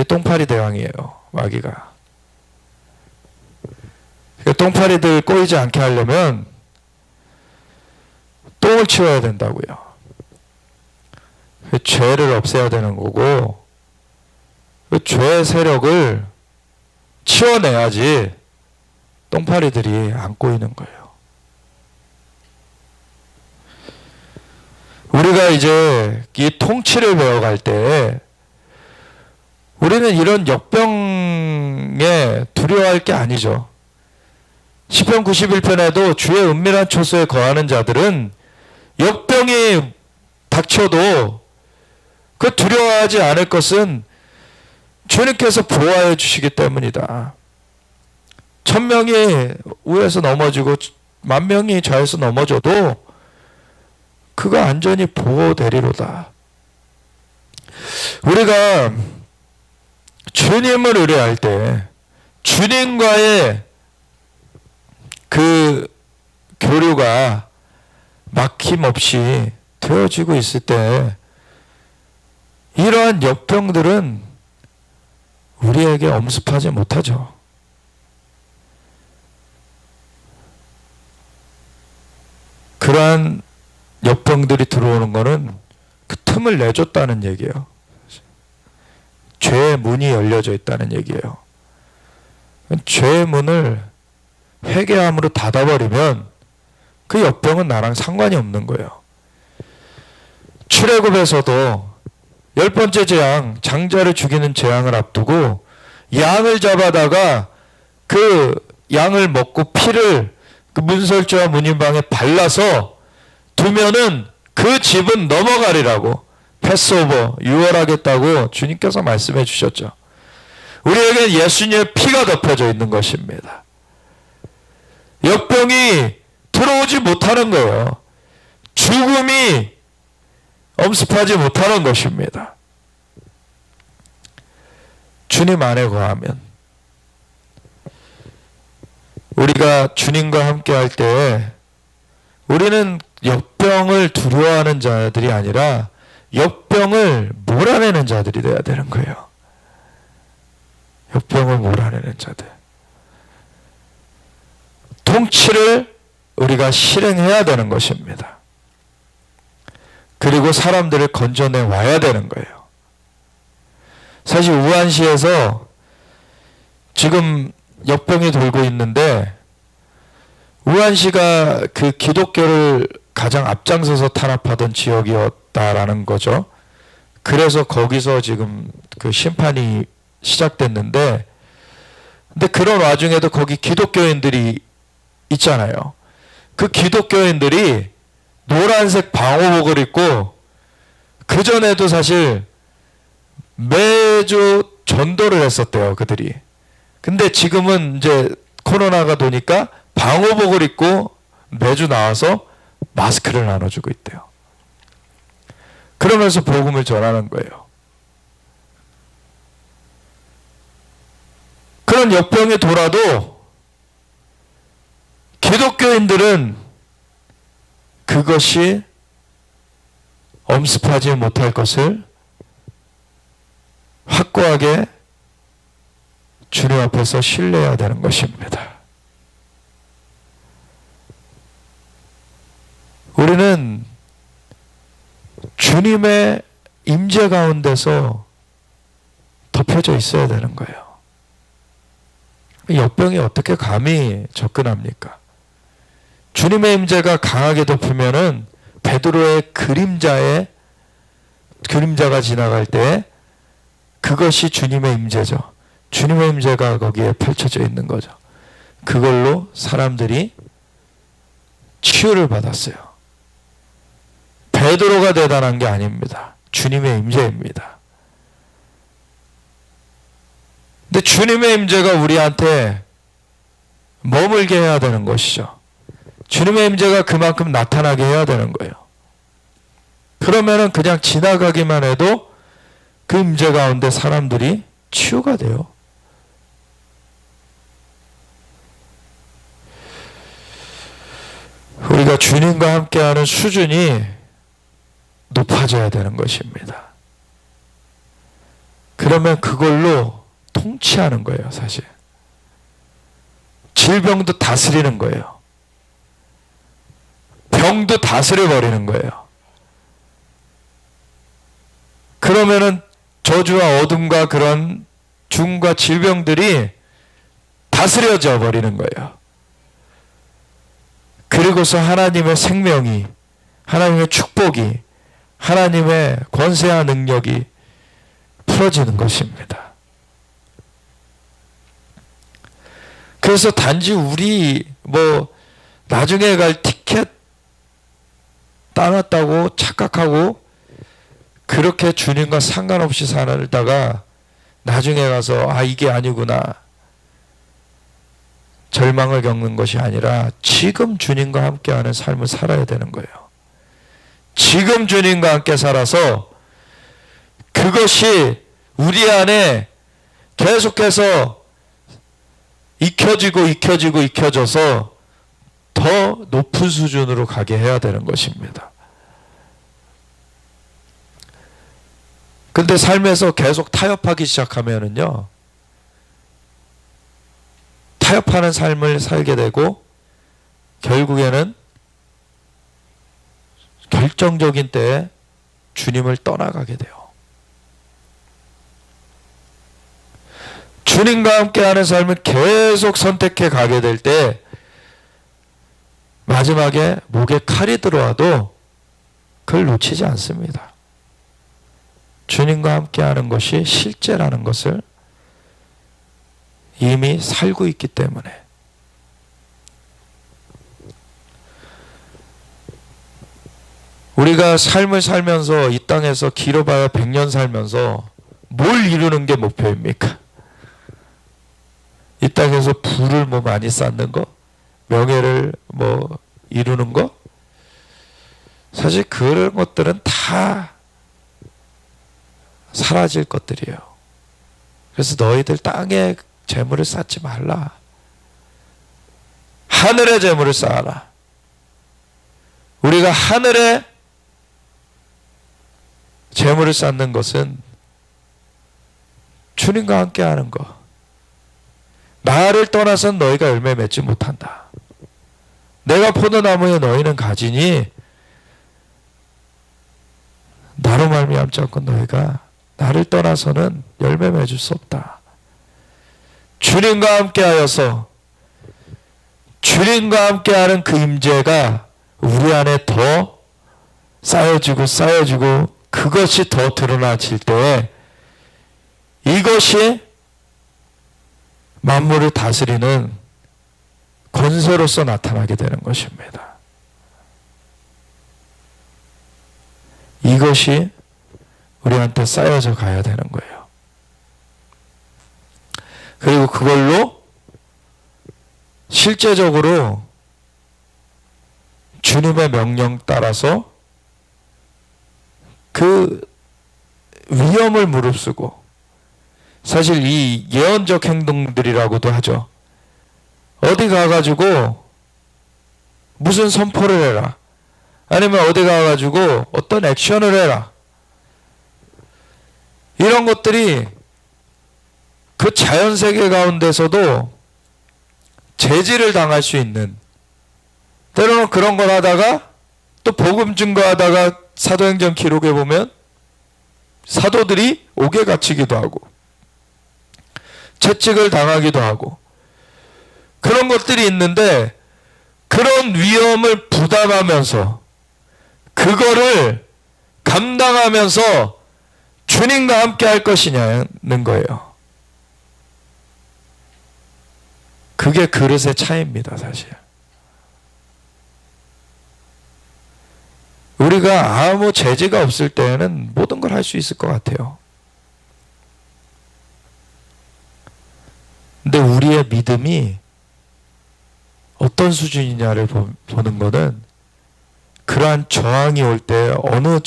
똥파리 대왕이에요, 마귀가. 똥파리들 꼬이지 않게 하려면 똥을 치워야 된다고요. 그 죄를 없애야 되는 거고, 그 죄의 세력을 치워내야지 똥파리들이 안 꼬이는 거예요. 우리가 이제 이 통치를 배워갈 때 우리는 이런 역병에 두려워할 게 아니죠. 시편 91편에도 주의 은밀한 초소에 거하는 자들은 역병이 닥쳐도 그 두려워하지 않을 것은 주님께서 보호해 주시기 때문이다. 1000명이 우에서 넘어지고 10,000명이 좌에서 넘어져도 그가 안전히 보호되리로다. 우리가 주님을 의뢰할 때 주님과의 그 교류가 막힘없이 되어지고 있을 때 이러한 역병들은 우리에게 엄습하지 못하죠. 그러한 역병들이 들어오는 것은 그 틈을 내줬다는 얘기예요. 죄의 문이 열려져 있다는 얘기예요. 죄의 문을 회개함으로 닫아버리면 그 역병은 나랑 상관이 없는 거예요. 출애굽에서도 10번째 재앙, 장자를 죽이는 재앙을 앞두고 양을 잡아다가 그 양을 먹고 피를 그 문설주와 문인방에 발라서 두면은 그 집은 넘어가리라고 패스오버 유월하겠다고 주님께서 말씀해 주셨죠. 우리에겐 예수님의 피가 덮여져 있는 것입니다. 역병이 들어오지 못하는 거예요. 죽음이 엄습하지 못하는 것입니다. 주님 안에 거하면 우리가 주님과 함께 할 때 우리는 역병을 두려워하는 자들이 아니라 역병을 몰아내는 자들이 되어야 되는 거예요. 역병을 몰아내는 자들. 통치를 우리가 실행해야 되는 것입니다. 그리고 사람들을 건져내 와야 되는 거예요. 사실 우한시에서 지금 역병이 돌고 있는데 우한시가 그 기독교를 가장 앞장서서 탄압하던 지역이었다라는 거죠. 그래서 거기서 지금 그 심판이 시작됐는데, 근데 그런 와중에도 거기 기독교인들이 있잖아요. 그 기독교인들이 노란색 방호복을 입고 그전에도 사실 매주 전도를 했었대요, 그들이. 근데 지금은 이제 코로나가 도니까 방호복을 입고 매주 나와서 마스크를 나눠주고 있대요. 그러면서 복음을 전하는 거예요. 그런 역병이 돌아도 기독교인들은 그것이 엄습하지 못할 것을 확고하게 주님 앞에서 신뢰해야 되는 것입니다. 우리는 주님의 임재 가운데서 덮여져 있어야 되는 거예요. 역병이 어떻게 감히 접근합니까? 주님의 임재가 강하게 덮으면은 베드로의 그림자가 지나갈 때 그것이 주님의 임재죠. 주님의 임재가 거기에 펼쳐져 있는 거죠. 그걸로 사람들이 치유를 받았어요. 베드로가 대단한 게 아닙니다. 주님의 임재입니다. 근데 주님의 임재가 우리한테 머물게 해야 되는 것이죠. 주님의 임재가 그만큼 나타나게 해야 되는 거예요. 그러면은 그냥 지나가기만 해도 그 임재 가운데 사람들이 치유가 돼요. 우리가 주님과 함께하는 수준이 높아져야 되는 것입니다. 그러면 그걸로 통치하는 거예요, 사실. 질병도 다스리는 거예요. 병도 다스려 버리는 거예요. 그러면은 저주와 어둠과 그런 죽음과 질병들이 다스려져 버리는 거예요. 그리고서 하나님의 생명이, 하나님의 축복이, 하나님의 권세와 능력이 풀어지는 것입니다. 그래서 단지 우리 나중에 갈 티켓 따놨다고 착각하고 그렇게 주님과 상관없이 살다가 나중에 가서 이게 아니구나 절망을 겪는 것이 아니라 지금 주님과 함께하는 삶을 살아야 되는 거예요. 지금 주님과 함께 살아서 그것이 우리 안에 계속해서 익혀져서 더 높은 수준으로 가게 해야 되는 것입니다. 근데 삶에서 계속 타협하기 시작하면은요, 타협하는 삶을 살게 되고 결국에는 결정적인 때에 주님을 떠나가게 돼요. 주님과 함께하는 삶을 계속 선택해 가게 될 때 마지막에 목에 칼이 들어와도 그걸 놓치지 않습니다. 주님과 함께하는 것이 실제라는 것을 이미 살고 있기 때문에. 우리가 삶을 살면서 이 땅에서 길어봐야 100년 살면서 뭘 이루는 게 목표입니까? 이 땅에서 부를 많이 쌓는 거? 명예를 이루는 거? 사실 그런 것들은 다 사라질 것들이에요. 그래서 너희들 땅에 재물을 쌓지 말라. 하늘의 재물을 쌓아라. 우리가 하늘에 재물을 쌓는 것은 주님과 함께하는 것. 나를 떠나선 너희가 열매 맺지 못한다. 내가 포도나무에 너희는 가지니 나로 말미암지 않고 너희가 나를 떠나서는 열매 맺을 수 없다. 주님과 함께하여서 주님과 함께하는 그 임재가 우리 안에 더 쌓여지고 그것이 더 드러나질 때 이것이 만물을 다스리는 권세로서 나타나게 되는 것입니다. 이것이 우리한테 쌓여져 가야 되는 거예요. 그리고 그걸로 실제적으로 주님의 명령 따라서 그 위험을 무릅쓰고, 사실 이 예언적 행동들이라고도 하죠. 어디 가가지고 무슨 선포를 해라, 아니면 어디 가가지고 어떤 액션을 해라, 이런 것들이 그 자연세계 가운데서도 제지를 당할 수 있는, 때로는 그런 걸 하다가 또 복음 증거하다가 사도행전 기록에 보면 사도들이 옥에 갇히기도 하고 채찍을 당하기도 하고 그런 것들이 있는데, 그런 위험을 부담하면서 그거를 감당하면서 주님과 함께 할 것이냐는 거예요. 그게 그릇의 차이입니다, 사실. 우리가 아무 제지가 없을 때는 모든 걸 할 수 있을 것 같아요. 근데 우리의 믿음이 어떤 수준이냐를 보는 것은 그러한 저항이 올 때 어느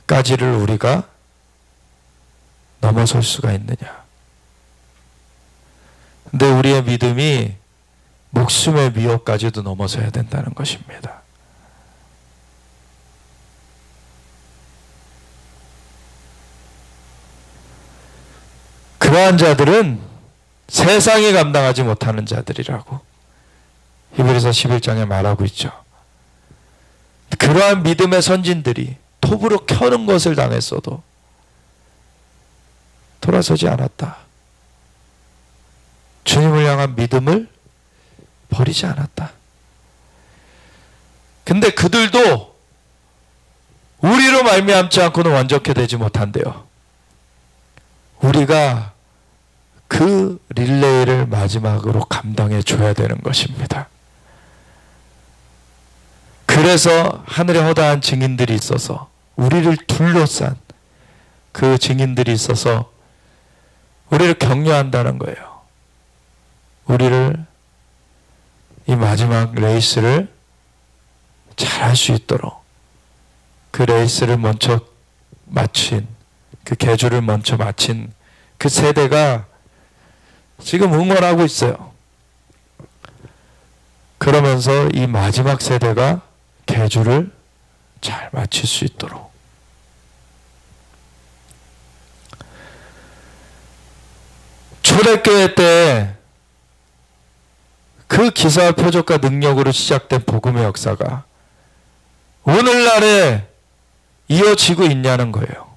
저항까지를 우리가 넘어설 수가 있느냐. 근데 우리의 믿음이 목숨의 위협까지도 넘어서야 된다는 것입니다. 그러한 자들은 세상이 감당하지 못하는 자들이라고 히브리서 11장에 말하고 있죠. 그러한 믿음의 선진들이, 톱으로 켜는 것을 당했어도 돌아서지 않았다. 주님을 향한 믿음을 버리지 않았다. 근데 그들도 우리로 말미암지 않고는 완전케 되지 못한대요. 우리가 그 릴레이를 마지막으로 감당해 줘야 되는 것입니다. 그래서 하늘에 허다한 증인들이 있어서, 우리를 둘러싼 그 증인들이 있어서 우리를 격려한다는 거예요. 우리를 이 마지막 레이스를 잘할 수 있도록, 그 레이스를 먼저 마친, 그 계주를 먼저 마친 그 세대가 지금 응원하고 있어요. 그러면서 이 마지막 세대가 계주를 잘 마칠 수 있도록. 초대교회 때 그 기사와 표적과 능력으로 시작된 복음의 역사가 오늘날에 이어지고 있냐는 거예요.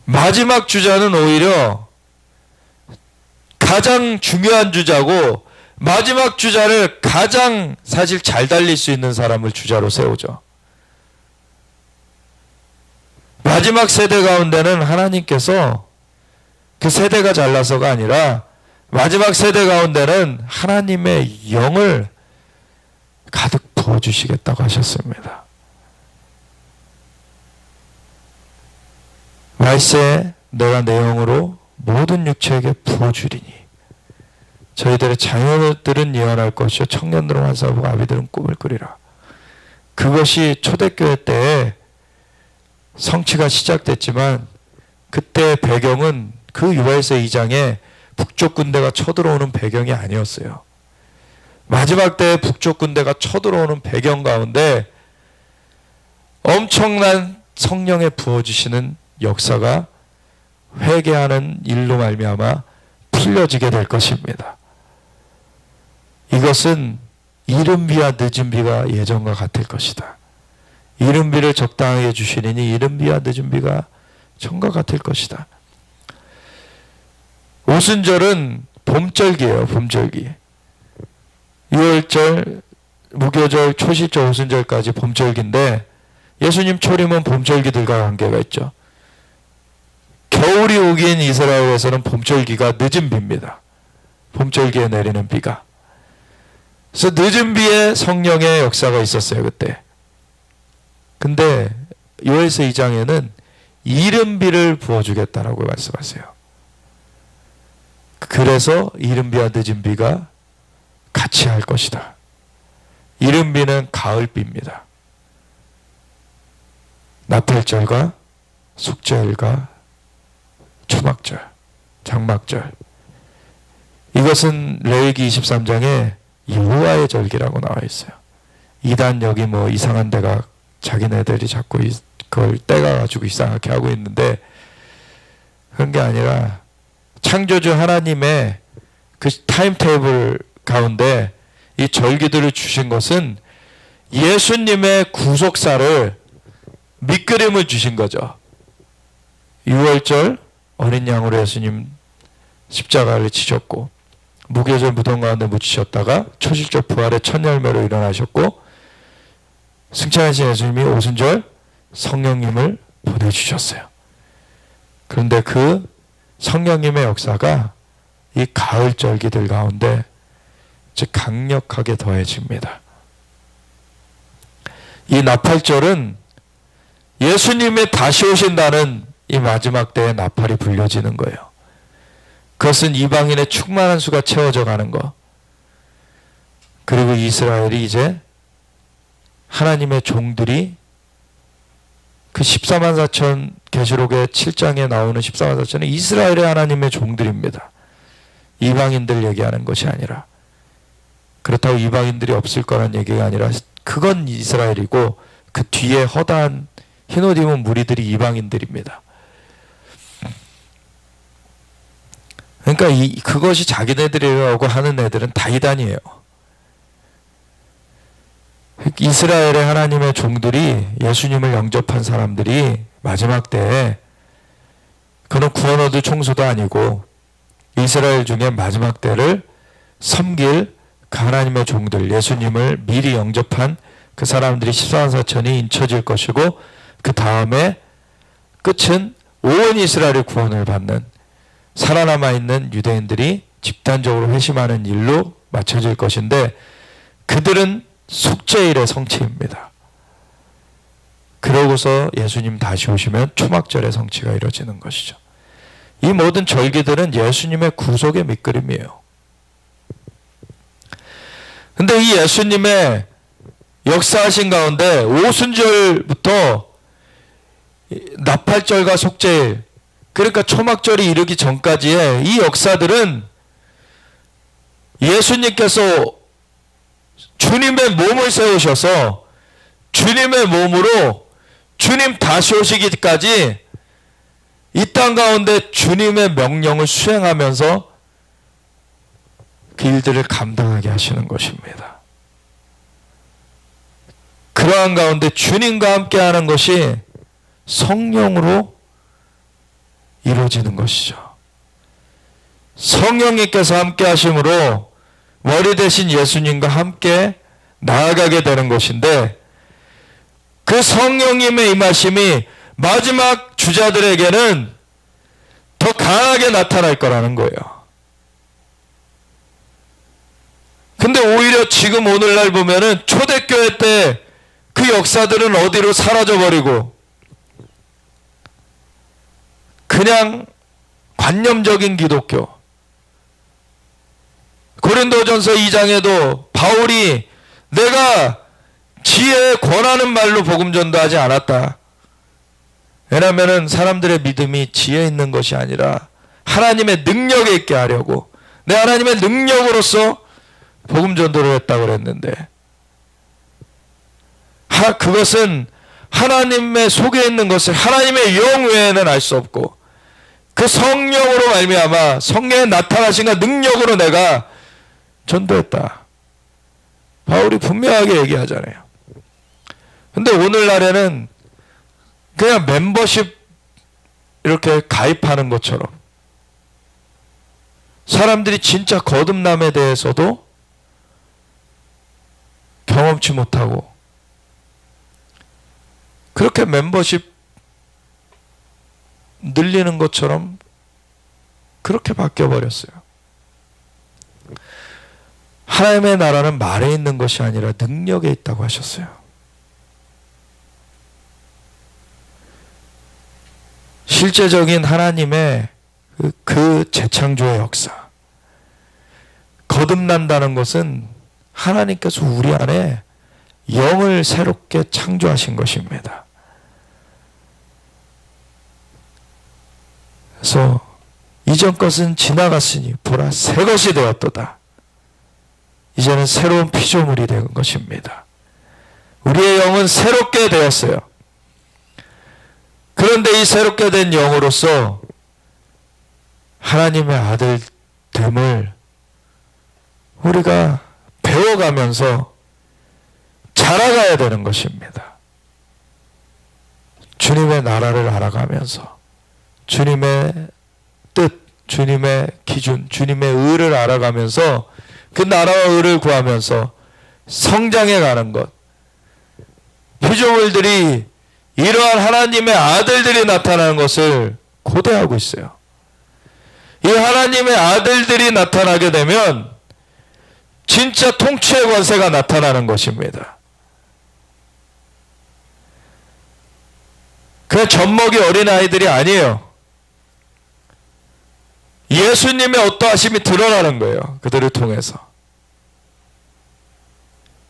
마지막 주자는 오히려 가장 중요한 주자고, 마지막 주자를 가장 사실 잘 달릴 수 있는 사람을 주자로 세우죠. 마지막 세대 가운데는 하나님께서 그 세대가 잘나서가 아니라 마지막 세대 가운데는 하나님의 영을 가득 부어주시겠다고 하셨습니다. 말세 내가 내 영으로 모든 육체에게 부어주리니 저희들의 자녀들은 예언할 것이요 청년들은 환상을 보고 아비들은 꿈을 꾸리라. 그것이 초대교회 때 성취가 시작됐지만, 그때 배경은 그 요엘서 2장에 북쪽 군대가 쳐들어오는 배경이 아니었어요. 마지막 때에 북쪽 군대가 쳐들어오는 배경 가운데 엄청난 성령에 부어주시는 역사가 회개하는 일로 말미암아 풀려지게 될 것입니다. 이것은 이른 비와 늦은 비가 예전과 같을 것이다. 이른 비를 적당하게 주시리니 이른 비와 늦은 비가 전과 같을 것이다. 오순절은 봄절기예요. 봄절기. 6월절, 무교절, 초실절, 오순절까지 봄절기인데, 예수님 초림은 봄절기들과 관계가 있죠. 겨울이 오긴 이스라엘에서는 봄절기가 늦은 비입니다. 봄절기에 내리는 비가. 그래서 늦은 비에 성령의 역사가 있었어요, 그때. 근데 요엘서 2장에는 이른 비를 부어주겠다라고 말씀하세요. 그래서 이른 비와 늦은 비가 같이 할 것이다. 이른 비는 가을비입니다. 나팔절과 숙제일과 초막절, 장막절. 이것은 레위기 23장에 여호와의 절기라고 나와 있어요. 이단 여기 뭐 이상한 데가 자기네들이 자꾸 그걸 떼가가지고 이상하게 하고 있는데, 그런 게 아니라 창조주 하나님의 그 타임테이블 가운데 이 절기들을 주신 것은 예수님의 구속사를 밑그림을 주신 거죠. 6월절 어린 양으로 예수님 십자가를 지셨고, 무교절 무덤 가운데 묻히셨다가 초실절 부활의 첫 열매로 일어나셨고, 승천하신 예수님이 오순절 성령님을 보내주셨어요. 그런데 그 성령님의 역사가 이 가을 절기들 가운데 즉 강력하게 더해집니다. 이 나팔절은 예수님이 다시 오신다는 이 마지막 때에 나팔이 불려지는 거예요. 그것은 이방인의 충만한 수가 채워져 가는 것. 그리고 이스라엘이 이제 하나님의 종들이 그 14만 4천 계시록의 7장에 나오는 14만 4천은 이스라엘의 하나님의 종들입니다. 이방인들 얘기하는 것이 아니라, 그렇다고 이방인들이 없을 거란 얘기가 아니라 그건 이스라엘이고 그 뒤에 허다한 흰옷 입은 무리들이 이방인들입니다. 그러니까 그것이 자기네들이라고 하는 애들은 다 이단이에요. 이스라엘의 하나님의 종들이, 예수님을 영접한 사람들이 마지막 때에, 그는 구원 얻을 총수도 아니고 이스라엘 중에 마지막 때를 섬길 그 하나님의 종들, 예수님을 미리 영접한 그 사람들이 14만 4천이 인쳐질 것이고, 그 다음에 끝은 온 이스라엘의 구원을 받는, 살아남아 있는 유대인들이 집단적으로 회심하는 일로 맞춰질 것인데, 그들은 속죄일의 성취입니다. 그러고서 예수님 다시 오시면 초막절의 성취가 이루어지는 것이죠. 이 모든 절기들은 예수님의 구속의 밑그림이에요. 근데 이 예수님의 역사하신 가운데 오순절부터 나팔절과 속죄일, 그러니까 초막절이 이르기 전까지의 이 역사들은 예수님께서 주님의 몸을 세우셔서 주님의 몸으로 주님 다시 오시기까지 이 땅 가운데 주님의 명령을 수행하면서 그 일들을 감당하게 하시는 것입니다. 그러한 가운데 주님과 함께하는 것이 성령으로 이루어지는 것이죠. 성령님께서 함께 하심으로 머리 대신 예수님과 함께 나아가게 되는 것인데, 그 성령님의 임하심이 마지막 주자들에게는 더 강하게 나타날 거라는 거예요. 근데 오히려 지금 오늘날 보면은 초대교회 때 그 역사들은 어디로 사라져버리고 그냥 관념적인 기독교. 고린도전서 2장에도 바울이 내가 지혜에 권하는 말로 복음 전도하지 않았다. 왜냐하면 사람들의 믿음이 지혜 있는 것이 아니라 하나님의 능력에 있게 하려고, 내 하나님의 능력으로서 복음 전도를 했다고 그랬는데, 그것은 하나님의 속에 있는 것을 하나님의 영 외에는 알 수 없고, 그 성령으로 말미암아 성령의 나타나신 능력으로 내가 전도했다. 바울이 분명하게 얘기하잖아요. 근데 오늘날에는 그냥 멤버십 이렇게 가입하는 것처럼 사람들이 진짜 거듭남에 대해서도 경험치 못하고 그렇게 멤버십 늘리는 것처럼 그렇게 바뀌어버렸어요. 하나님의 나라는 말에 있는 것이 아니라 능력에 있다고 하셨어요. 실제적인 하나님의 그 재창조의 역사, 거듭난다는 것은 하나님께서 우리 안에 영을 새롭게 창조하신 것입니다. 그래서 이전 것은 지나갔으니 보라 새 것이 되었도다. 이제는 새로운 피조물이 된 것입니다. 우리의 영은 새롭게 되었어요. 그런데 이 새롭게 된 영으로서 하나님의 아들됨을 우리가 배워가면서 자라가야 되는 것입니다. 주님의 나라를 알아가면서 주님의 뜻, 주님의 기준, 주님의 의를 알아가면서 그 나라와 의를 구하면서 성장해 가는 것. 피조물들이 이러한 하나님의 아들들이 나타나는 것을 고대하고 있어요. 이 하나님의 아들들이 나타나게 되면 진짜 통치의 권세가 나타나는 것입니다. 그냥 젖먹이 어린아이들이 아니에요. 예수님의 어떠하심이 드러나는 거예요. 그들을 통해서.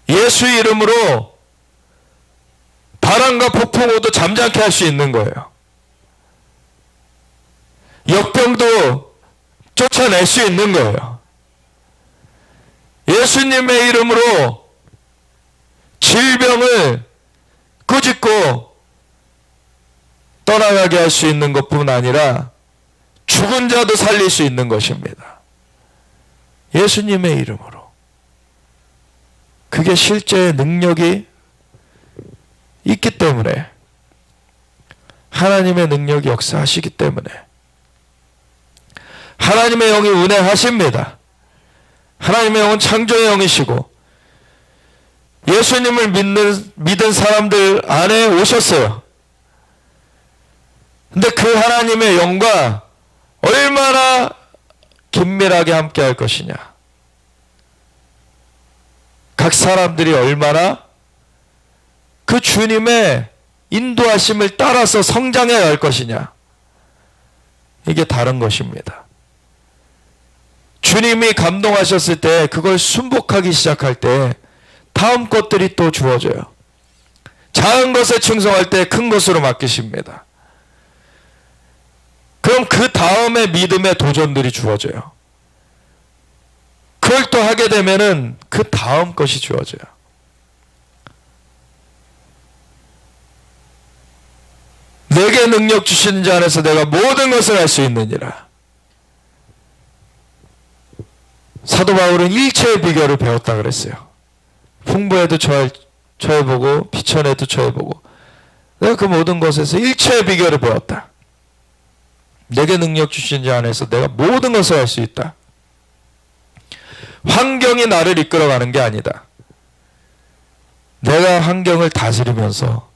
예수 이름으로 바람과 폭풍우도 잠잠케 할 수 있는 거예요. 역병도 쫓아낼 수 있는 거예요. 예수님의 이름으로 질병을 꾸짖고 떠나가게 할 수 있는 것뿐 아니라 죽은 자도 살릴 수 있는 것입니다. 예수님의 이름으로. 그 그게 실제 능력이 있기 때문에, 하나님의 능력이 역사하시기 때문에, 하나님의 영이 운행하십니다. 하나님의 영은 창조의 영이시고 예수님을 믿은 사람들 안에 오셨어요. 근데 그 하나님의 영과 얼마나 긴밀하게 함께 할 것이냐, 각 사람들이 얼마나 그 주님의 인도하심을 따라서 성장해 갈 것이냐, 이게 다른 것입니다. 주님이 감동하셨을 때 그걸 순복하기 시작할 때 다음 것들이 또 주어져요. 작은 것에 충성할 때 큰 것으로 맡기십니다. 그럼 그 다음에 믿음의 도전들이 주어져요. 그걸 또 하게 되면은 그 다음 것이 주어져요. 내게 능력 주시는 자 안에서 내가 모든 것을 할 수 있느니라. 사도 바울은 일체의 비결을 배웠다 그랬어요. 풍부에도 처해보고 비천에도 처해보고 내가 그 모든 것에서 일체의 비결을 배웠다. 내게 능력 주신 자 안에서 내가 모든 것을 할 수 있다. 환경이 나를 이끌어가는 게 아니다. 내가 환경을 다스리면서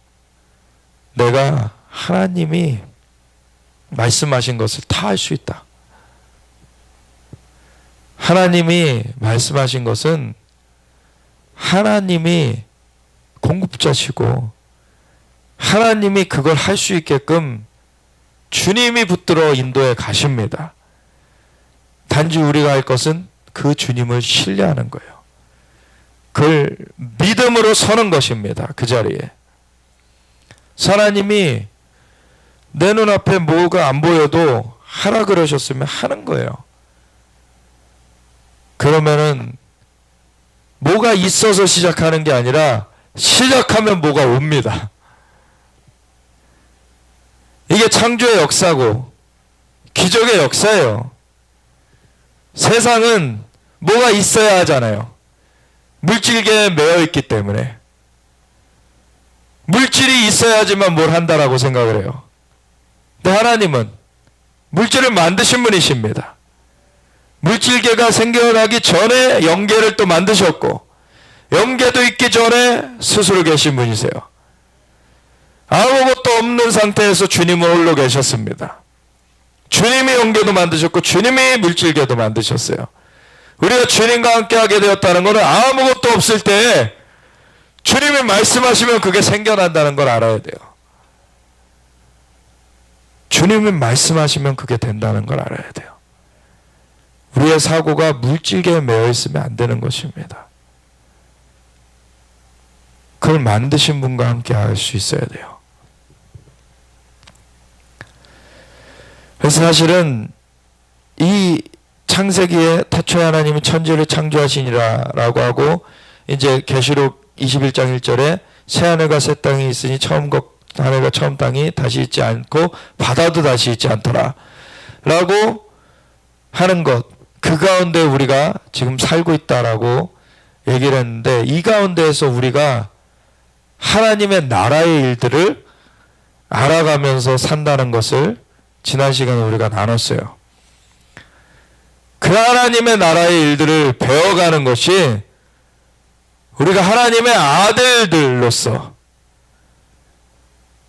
내가 하나님이 말씀하신 것을 다 할 수 있다. 하나님이 말씀하신 것은 하나님이 공급자시고 하나님이 그걸 할 수 있게끔 주님이 붙들어 인도해 가십니다. 단지 우리가 할 것은 그 주님을 신뢰하는 거예요. 그걸 믿음으로 서는 것입니다. 그 자리에. 하나님이 내 눈앞에 뭐가 안 보여도 하라 그러셨으면 하는 거예요. 그러면은 뭐가 있어서 시작하는 게 아니라 시작하면 뭐가 옵니다. 이게 창조의 역사고 기적의 역사예요. 세상은 뭐가 있어야 하잖아요. 물질계에 매여 있기 때문에. 물질이 있어야지만 뭘 한다라고 생각을 해요. 근데 하나님은 물질을 만드신 분이십니다. 물질계가 생겨나기 전에 영계를 또 만드셨고 영계도 있기 전에 스스로 계신 분이세요. 아무것도 없는 상태에서 주님은 홀로 계셨습니다. 주님이 영계도 만드셨고 주님이 물질계도 만드셨어요. 우리가 주님과 함께 하게 되었다는 것은 아무것도 없을 때 주님이 말씀하시면 그게 생겨난다는 걸 알아야 돼요. 주님이 말씀하시면 그게 된다는 걸 알아야 돼요. 우리의 사고가 물질계에 매여 있으면 안 되는 것입니다. 그걸 만드신 분과 함께 할 수 있어야 돼요. 그래서 사실은 이 창세기에 태초에 하나님이 천지를 창조하시니라라고 하고 이제 계시록 21장 1절에 새 하늘과 새 땅이 있으니 처음 하늘과 처음 땅이 다시 있지 않고 바다도 다시 있지 않더라 라고 하는 것, 그 가운데 우리가 지금 살고 있다라고 얘기를 했는데 이 가운데에서 우리가 하나님의 나라의 일들을 알아가면서 산다는 것을 지난 시간에 우리가 나눴어요. 그 하나님의 나라의 일들을 배워가는 것이 우리가 하나님의 아들들로서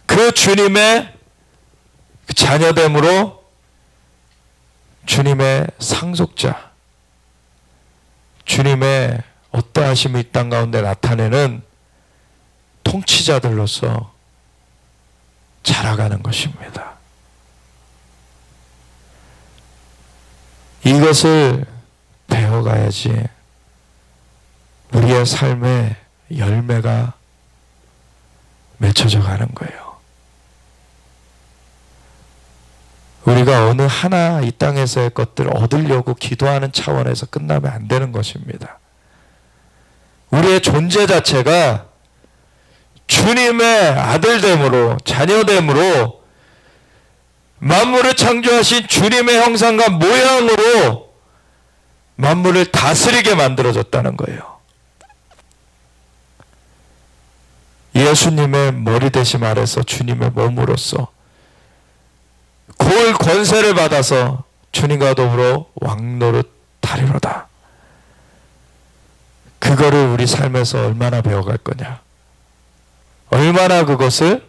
그 주님의 자녀됨으로 주님의 상속자, 주님의 어떠하심이 이 땅 가운데 나타내는 통치자들로서 자라가는 것입니다. 이것을 배워가야지 우리의 삶의 열매가 맺혀져 가는 거예요. 우리가 어느 하나 이 땅에서의 것들을 얻으려고 기도하는 차원에서 끝나면 안 되는 것입니다. 우리의 존재 자체가 주님의 아들됨으로, 자녀됨으로 만물을 창조하신 주님의 형상과 모양으로 만물을 다스리게 만들어졌다는 거예요. 예수님의 머리 대심 아래서 주님의 몸으로서 고을 권세를 받아서 주님과 더불어 왕노릇 하리로다. 그거를 우리 삶에서 얼마나 배워갈 거냐, 얼마나 그것을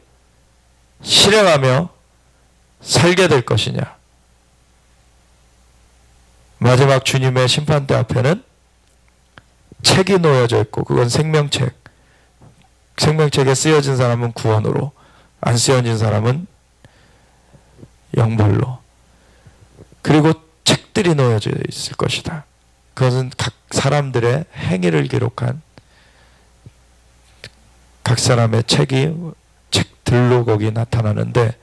실행하며 살게 될 것이냐. 마지막 주님의 심판대 앞에는 책이 놓여져 있고, 그건 생명책. 생명책에 쓰여진 사람은 구원으로, 안 쓰여진 사람은 영벌로. 그리고 책들이 놓여져 있을 것이다. 그것은 각 사람들의 행위를 기록한 각 사람의 책들로 거기 나타나는데,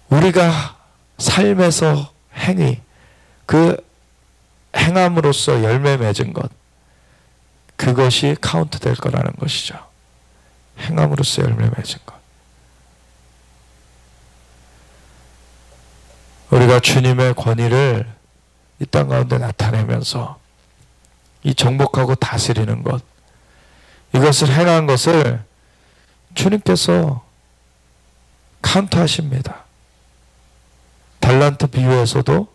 우리가 삶에서 행위, 그 행함으로써 열매 맺은 것, 그것이 카운트 될 거라는 것이죠. 행함으로써 열매 맺은 것. 우리가 주님의 권위를 이 땅 가운데 나타내면서 이 정복하고 다스리는 것, 이것을 행한 것을 주님께서 카운트하십니다. 달란트 비유에서도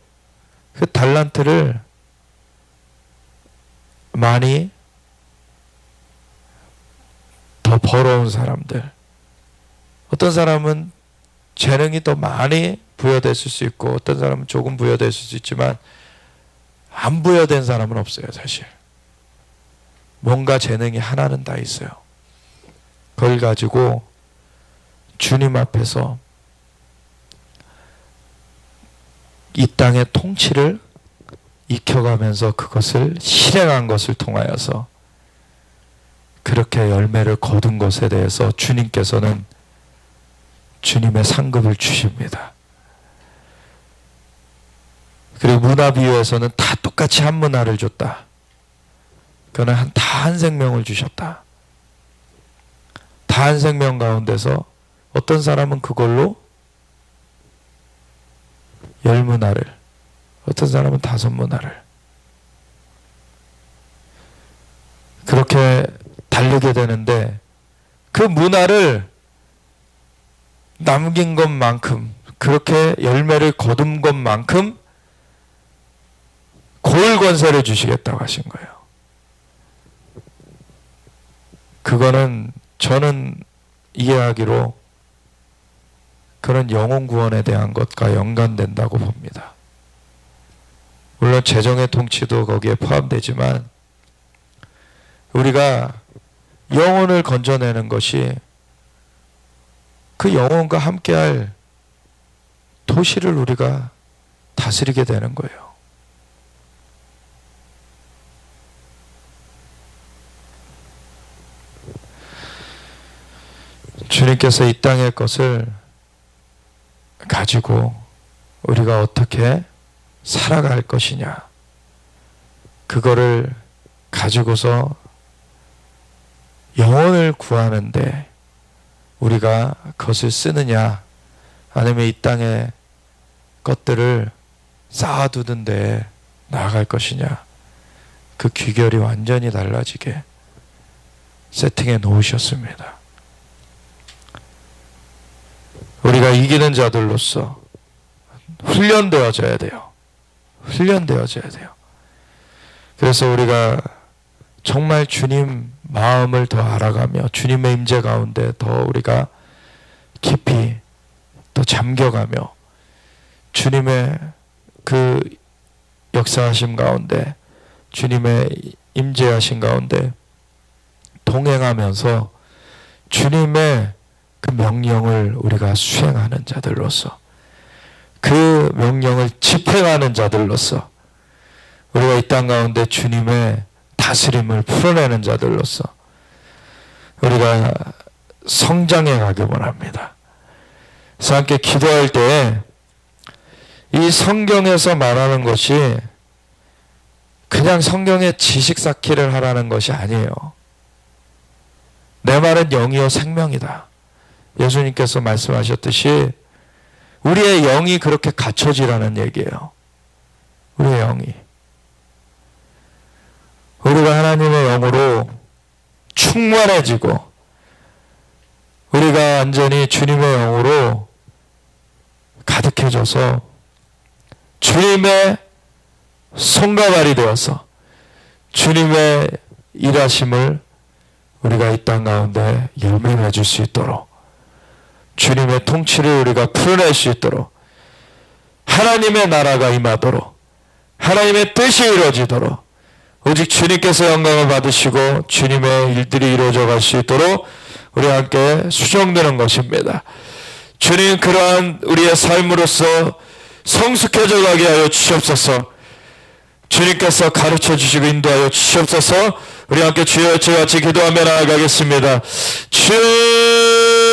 그 달란트를 많이 더 벌어온 사람들, 어떤 사람은 재능이 더 많이 부여됐을 수 있고, 어떤 사람은 조금 부여됐을 수 있지만 안 부여된 사람은 없어요. 사실 뭔가 재능이 하나는 다 있어요. 그걸 가지고 주님 앞에서 이 땅의 통치를 익혀가면서 그것을 실행한 것을 통하여서 그렇게 열매를 거둔 것에 대해서 주님께서는 주님의 상급을 주십니다. 그리고 문화 비유에서는 다 똑같이 한 문화를 줬다. 그는 다 한 생명을 주셨다. 다 한 생명 가운데서 어떤 사람은 그걸로 10문화를, 어떤 사람은 5문화를, 그렇게 다르게 되는데, 그 문화를 남긴 것만큼, 그렇게 열매를 거둔 것만큼 고을 권세를 주시겠다고 하신 거예요. 그거는 저는 이해하기로 그런 영혼 구원에 대한 것과 연관된다고 봅니다. 물론 재정의 통치도 거기에 포함되지만, 우리가 영혼을 건져내는 것이 그 영혼과 함께할 도시를 우리가 다스리게 되는 거예요. 주님께서 이 땅의 것을 가지고 우리가 어떻게 살아갈 것이냐, 그거를 가지고서 영혼을 구하는데 우리가 그것을 쓰느냐, 아니면 이 땅의 것들을 쌓아두는 데 나아갈 것이냐, 그 귀결이 완전히 달라지게 세팅해 놓으셨습니다. 우리가 이기는 자들로서 훈련되어져야 돼요. 훈련되어져야 돼요. 그래서 우리가 정말 주님 마음을 더 알아가며 주님의 임재 가운데 더 우리가 깊이 더 잠겨가며 주님의 그 역사하심 가운데, 주님의 임재하심 가운데 동행하면서 주님의 그 명령을 우리가 수행하는 자들로서, 그 명령을 집행하는 자들로서, 우리가 이 땅 가운데 주님의 다스림을 풀어내는 자들로서 우리가 성장해 가기 원합니다. 그래서 함께 기도할 때 이 성경에서 말하는 것이 그냥 성경의 지식 쌓기를 하라는 것이 아니에요. 내 말은 영이요 생명이다. 예수님께서 말씀하셨듯이 우리의 영이 그렇게 갖춰지라는 얘기예요. 우리의 영이. 우리가 하나님의 영으로 충만해지고 우리가 완전히 주님의 영으로 가득해져서 주님의 손과 발이 되어서 주님의 일하심을 우리가 이 땅 가운데 열매 맺을 수 있도록, 주님의 통치를 우리가 풀어낼 수 있도록, 하나님의 나라가 임하도록, 하나님의 뜻이 이루어지도록, 오직 주님께서 영광을 받으시고 주님의 일들이 이루어져 갈 수 있도록 우리 함께 수정되는 것입니다. 주님, 그러한 우리의 삶으로서 성숙해져 가게 하여 주시옵소서. 주님께서 가르쳐 주시고 인도하여 주시옵소서. 우리 함께 주여 같이 기도하며 나아가겠습니다. 주여